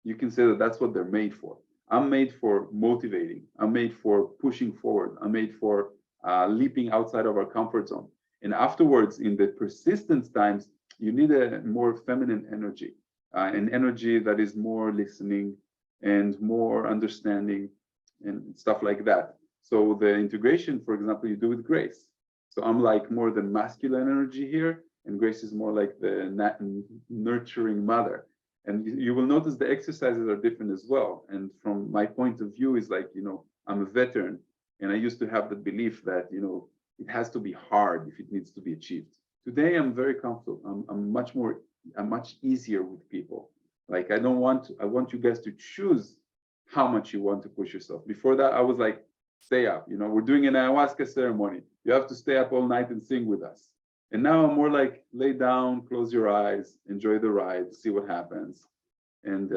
you can say that that's what they're made for. I'm made for motivating. I'm made for pushing forward. I'm made for leaping outside of our comfort zone. And afterwards, in the persistence times, you need a more feminine energy, an energy that is more listening and more understanding and stuff like that. So the integration, for example, you do with Grace. So I'm like more the masculine energy here, and Grace is more like the nurturing mother. And you will notice the exercises are different as well. And from my point of view is like, you know, I'm a veteran, and I used to have the belief that, you know, it has to be hard if it needs to be achieved. Today, I'm very comfortable. I'm much easier with people. Like I want you guys to choose how much you want to push yourself. Before that, I was like, stay up. You know, we're doing an ayahuasca ceremony. You have to stay up all night and sing with us. And now I'm more like, lay down, close your eyes, enjoy the ride, see what happens. And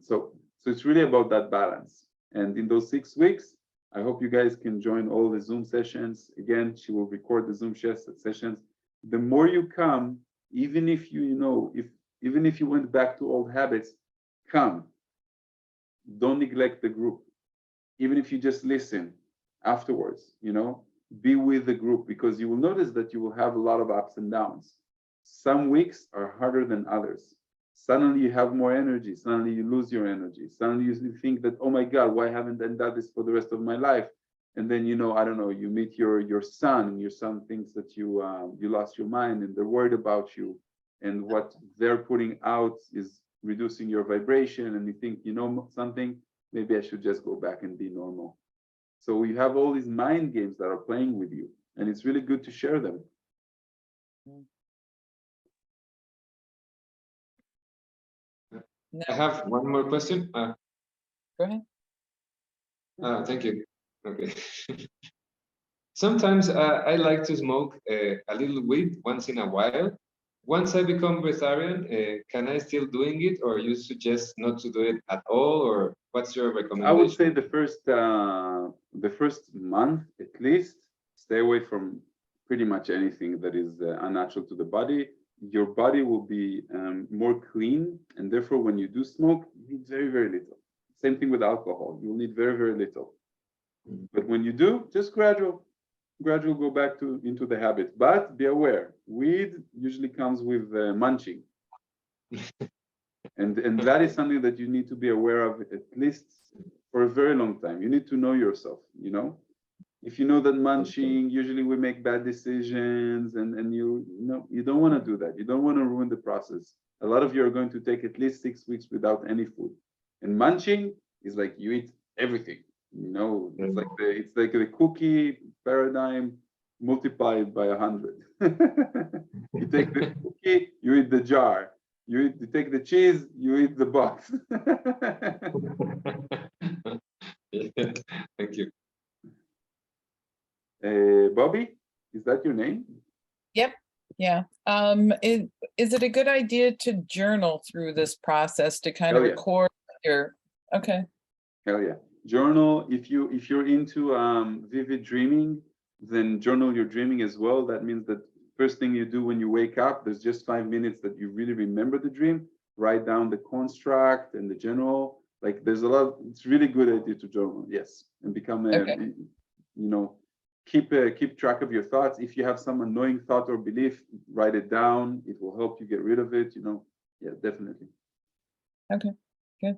so it's really about that balance. And in those 6 weeks, I hope you guys can join all the Zoom sessions. Again, she will record the Zoom sessions. The more you come, even if even if you went back to old habits, come. Don't neglect the group. Even if you just listen afterwards, be with the group, because you will notice that you will have a lot of ups and downs. Some weeks are harder than others. Suddenly you have more energy. Suddenly you lose your energy. Suddenly you think that, oh my God, why haven't I done this for the rest of my life? And then, I don't know, you meet your son, and your son thinks that you lost your mind, and they're worried about you. And what they're putting out is reducing your vibration. And you think, something, maybe I should just go back and be normal. So you have all these mind games that are playing with you, and it's really good to share them. I have one more question. Go ahead. Thank you. Okay. Sometimes I like to smoke a little weed once in a while. Once I become vegetarian, can I still doing it, or you suggest not to do it at all, or what's your recommendation? I would say the first month at least, stay away from pretty much anything that is unnatural to the body. Your body will be more clean, and therefore when you do smoke, you need very, very little. Same thing with alcohol. You'll need very, very little. But when you do, just gradual go back into the habit. But be aware, weed usually comes with munching. and that is something that you need to be aware of, at least for a very long time. You need to know yourself, If you know that munching, usually we make bad decisions, and you don't want to do that. You don't want to ruin the process. A lot of you are going to take at least 6 weeks without any food. And munching is like you eat everything. It's like the cookie paradigm multiplied by 100. You take the cookie, you eat the jar. You take the cheese, you eat the box. Thank you. Bobby, is that your name? Yep. Yeah. Is it a good idea to journal through this process to kind of record your? Okay. Hell yeah. Journal. If you're into vivid dreaming, then journal your dreaming as well. That means that first thing you do when you wake up, there's just 5 minutes that you really remember the dream. Write down the construct and the general. Like there's a lot. It's really good idea to journal. Yes, and become keep track of your thoughts. If you have some annoying thought or belief, write it down. It will help you get rid of it. Yeah, definitely. Okay. Good.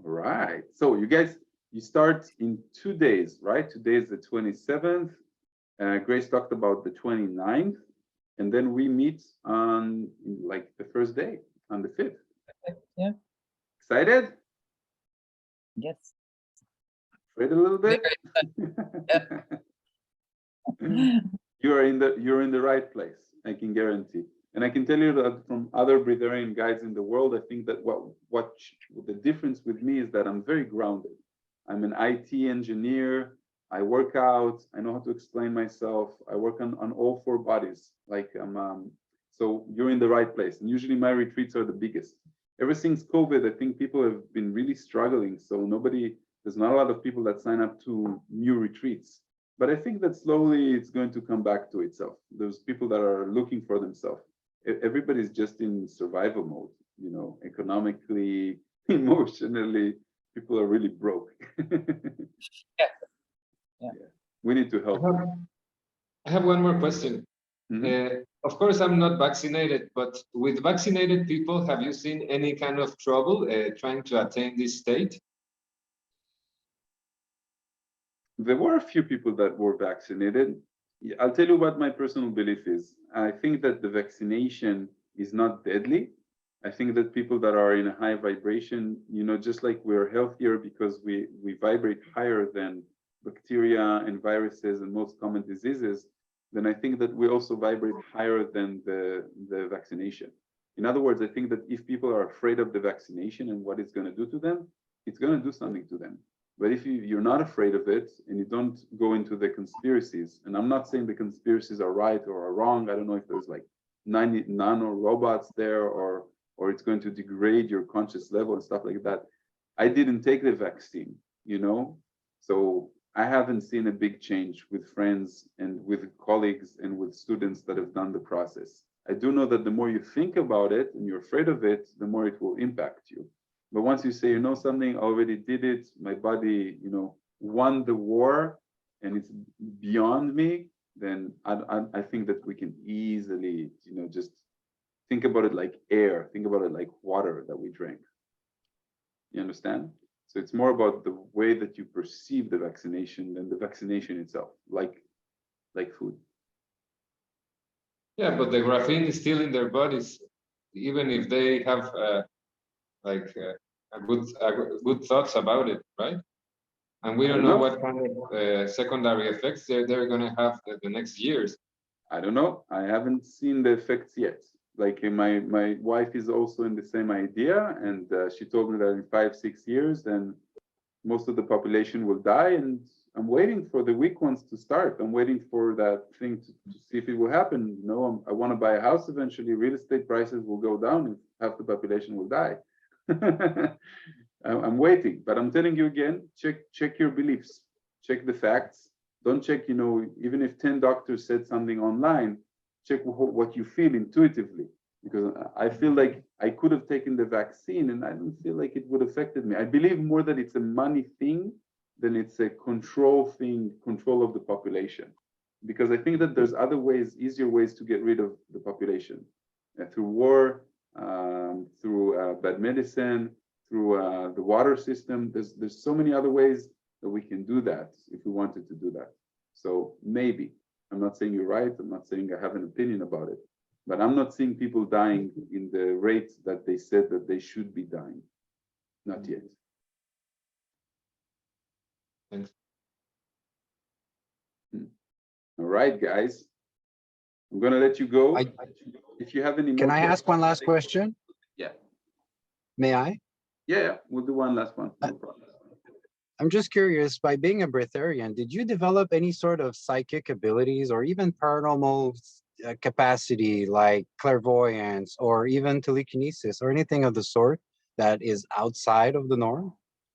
All right. So you guys, you start in 2 days, right? Today is the 27th. Grace talked about the 29th, and then we meet on like the first day, on the 5th. Yeah. Excited? Yes. Afraid a little bit? You're in the right place, I can guarantee. And I can tell you that from other breatharian guides in the world, I think that what the difference with me is that I'm very grounded. I'm an IT engineer. I work out. I know how to explain myself. I work on all 4 bodies. So you're in the right place. And usually my retreats are the biggest. Ever since COVID, I think people have been really struggling. So there's not a lot of people that sign up to new retreats. But I think that slowly it's going to come back to itself. There's people that are looking for themselves. Everybody's just in survival mode, economically, emotionally, people are really broke. Yeah. We need to help. I have one more question. Mhm. Of course, I'm not vaccinated, but with vaccinated people, have you seen any kind of trouble trying to attain this state? There were a few people that were vaccinated. I'll tell you what my personal belief is. I think that the vaccination is not deadly. I think that people that are in a high vibration, just like we're healthier because we vibrate higher than bacteria and viruses and most common diseases, then I think that we also vibrate higher than the vaccination. In other words, I think that if people are afraid of the vaccination and what it's going to do to them, it's going to do something to them. But if you're not afraid of it and you don't go into the conspiracies, and I'm not saying the conspiracies are right or are wrong. I don't know if there's like nano robots there or it's going to degrade your conscious level and stuff like that. I didn't take the vaccine, so I haven't seen a big change with friends and with colleagues and with students that have done the process. I do know that the more you think about it and you're afraid of it, the more it will impact you. But once you say, something, I already did it, my body, won the war and it's beyond me, then I think that we can easily, just think about it like air, think about it like water that we drink. You understand? So it's more about the way that you perceive the vaccination than the vaccination itself, like food. Yeah, but the graphene is still in their bodies, even if they have good thoughts about it, right? And we don't know what kind of secondary effects they're going to have the next years. I don't know. I haven't seen the effects yet. Like my wife is also in the same idea, and she told me that in 5-6 years, then most of the population will die, and I'm waiting for the weak ones to start. I'm waiting for that thing to see if it will happen. I want to buy a house eventually. Real estate prices will go down, and half the population will die. I'm waiting, but I'm telling you again, check your beliefs, check the facts. Don't check, even if 10 doctors said something online, check what you feel intuitively. Because I feel like I could have taken the vaccine and I don't feel like it would have affected me. I believe more that it's a money thing than it's a control thing, control of the population. Because I think that there's other ways, easier ways to get rid of the population. Through war, through bad medicine, through the water system. There's so many other ways that we can do that if we wanted to do that. So maybe, I'm not saying you're right, I'm not saying I have an opinion about it, but I'm not seeing people dying in the rate that they said that they should be dying. Not yet. Thanks. All right, guys. I'm gonna let you go. If you have any more Can I ask one last question? Yeah. May I? Yeah, we'll do one last one. No problem. I'm just curious, by being a breatharian, did you develop any sort of psychic abilities or even paranormal capacity like clairvoyance or even telekinesis or anything of the sort that is outside of the norm?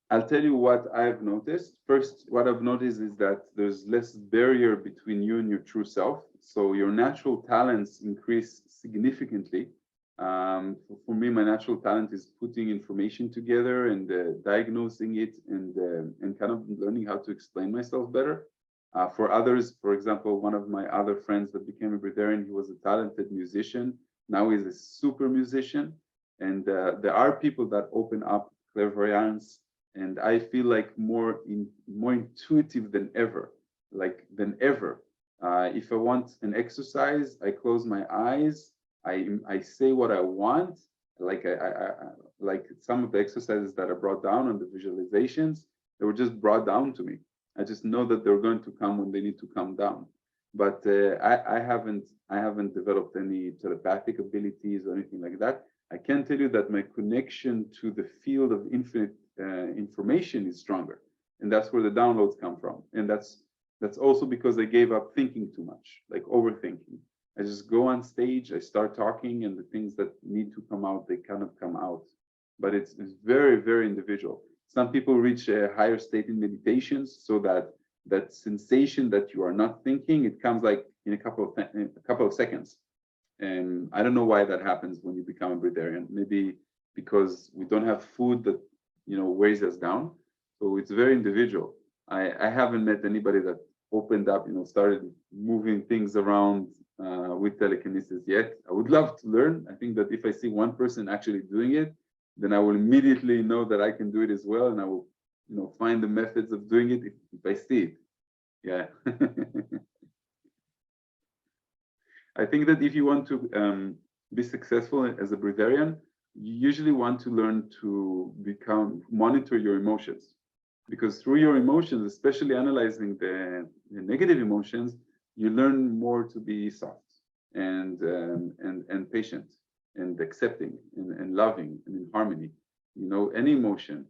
I'll tell you what I've noticed. First, what I've noticed is that there's less barrier between you and your true self. So your natural talents increase significantly. For me, my natural talent is putting information together and diagnosing it and kind of learning how to explain myself better. For others, for example, one of my other friends that became a breatharian, he was a talented musician. Now he's a super musician. And there are people that open up clairvoyance, and I feel like more intuitive than ever, if I want an exercise, I close my eyes. I say what I want, like some of the exercises that are brought down on the visualizations, they were just brought down to me. I just know that they're going to come when they need to come down. But I haven't developed any telepathic abilities or anything like that. I can tell you that my connection to the field of infinite information is stronger, and that's where the downloads come from. And that's also because I gave up thinking too much, like overthinking. I just go on stage, I start talking, and the things that need to come out, they kind of come out. But it's very, very individual. Some people reach a higher state in meditations, so that sensation that you are not thinking, it comes like in a couple of seconds. And I don't know why that happens when you become a breatharian. Maybe because we don't have food that weighs us down. So it's very individual. I haven't met anybody that opened up, started moving things around with telekinesis yet. I would love to learn. I think that if I see one person actually doing it, then I will immediately know that I can do it as well, and I will, find the methods of doing it if I see it. Yeah. I think that if you want to be successful as a breatharian, you usually want to learn to monitor your emotions. because through your emotions, especially analyzing the negative emotions, you learn more to be soft and patient and accepting and loving and in harmony. You know, any emotion,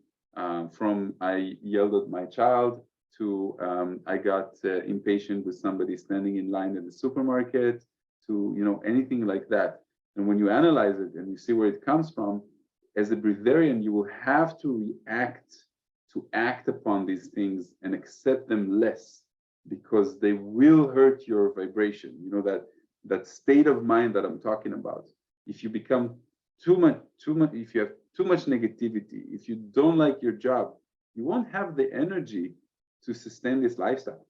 from I yelled at my child to I got impatient with somebody standing in line at the supermarket, to, you know, anything like that. And when you analyze it and you see where it comes from, as a breatharian, you will have to act upon these things and accept them less, because they will hurt your vibration. You know, that state of mind that I'm talking about. If you become too much, if you have too much negativity, if you don't like your job, you won't have the energy to sustain this lifestyle.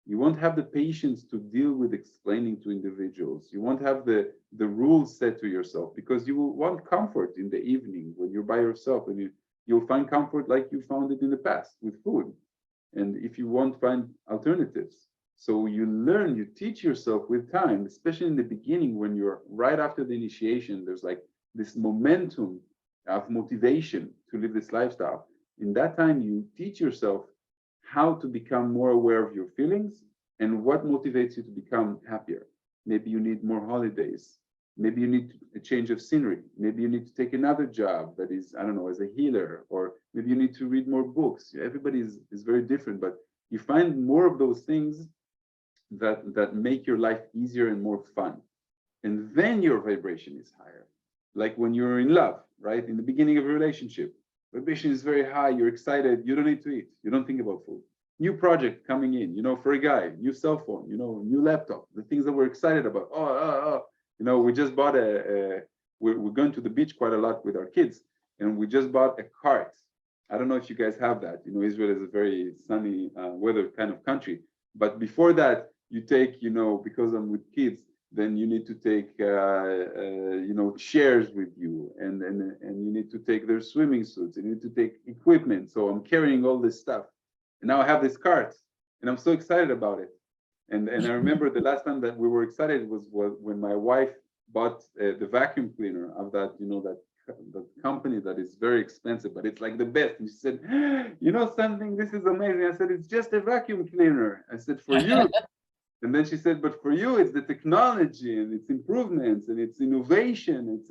You won't have the patience to deal with explaining to individuals. You won't have the rules set to yourself, because you will want comfort in the evening when you're by yourself, and you'll find comfort like you found it in the past with food. And if you won't find alternatives. So you learn, you teach yourself with time, especially in the beginning when you're right after the initiation, there's like this momentum of motivation to live this lifestyle. In that time, you teach yourself how to become more aware of your feelings and what motivates you to become happier. Maybe you need more holidays. Maybe you need a change of scenery. Maybe you need to take another job that is, I don't know, as a healer, or maybe you need to read more books. Everybody is very different, but you find more of those things that make your life easier and more fun. And then your vibration is higher. Like when you're in love, right? In the beginning of a relationship, vibration is very high, you're excited, you don't need to eat, you don't think about food. New project coming in, you know, for a guy, new cell phone, you know, new laptop, the things that we're excited about. You know, we just bought we're going to the beach quite a lot with our kids, and we just bought a cart. I don't know if you guys have that. You know, Israel is a very sunny weather kind of country. But before that, you take, you know, because I'm with kids, then you need to take, you know, chairs with you, and you need to take their swimming suits, and you need to take equipment. So I'm carrying all this stuff, and now I have this cart, and I'm so excited about it. And I remember the last time that we were excited was when my wife bought the vacuum cleaner of that, you know, that company that is very expensive, but it's like the best. And she said, you know something, this is amazing. I said, it's just a vacuum cleaner. I said, for you. And then she said, but for you, it's the technology and it's improvements and it's innovation. It's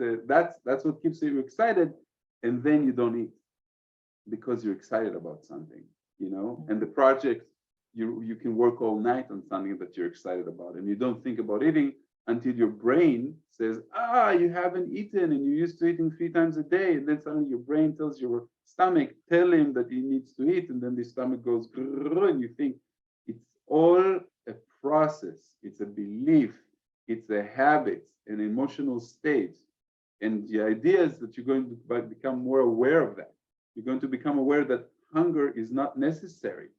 that's what keeps you excited. And then you don't eat because you're excited about something, you know, and the project, you can work all night on something that you're excited about, and you don't think about eating until your brain says, you haven't eaten and you're used to eating 3 times a day. And then suddenly your brain tells your stomach, tell him that he needs to eat. And then the stomach goes, and you think it's all a process. It's a belief. It's a habit, an emotional state. And the idea is that you're going to become more aware of that. You're going to become aware that hunger is not necessary.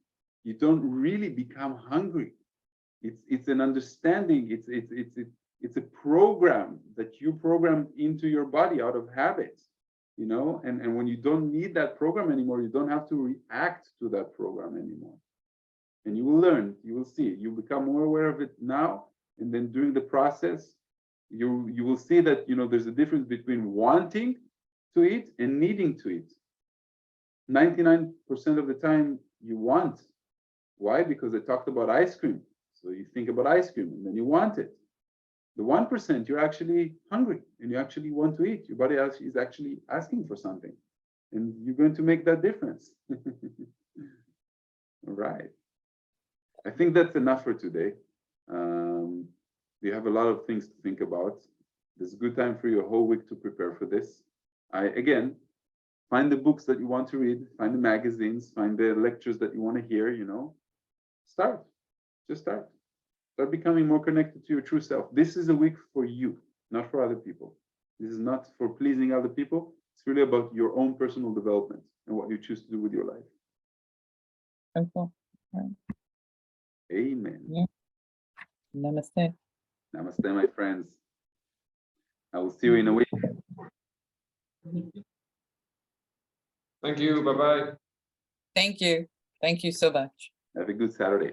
You don't really become hungry. It's an understanding. It's a program that you programmed into your body out of habits, you know. And when you don't need that program anymore, you don't have to react to that program anymore. And you will learn. You will see. You become more aware of it now, and then during the process, you will see that, you know, there's a difference between wanting to eat and needing to eat. 99% of the time you want. Why? Because I talked about ice cream. So you think about ice cream and then you want it. The 1%, you're actually hungry and you actually want to eat. Your body is actually asking for something, and you're going to make that difference. All right. I think that's enough for today. We have a lot of things to think about. There's a good time for you a whole week to prepare for this. Again, find the books that you want to read, find the magazines, find the lectures that you want to hear, you know. Just start becoming more connected to your true self. This is a week for you, not for other people. This is not for pleasing other people. It's really about your own personal development and what you choose to do with your life. Wonderful. Right. Amen. Yeah. Namaste. Namaste, my friends. I will see you in a week. Thank you. Bye-bye. Thank you. Thank you so much. Have a good Saturday.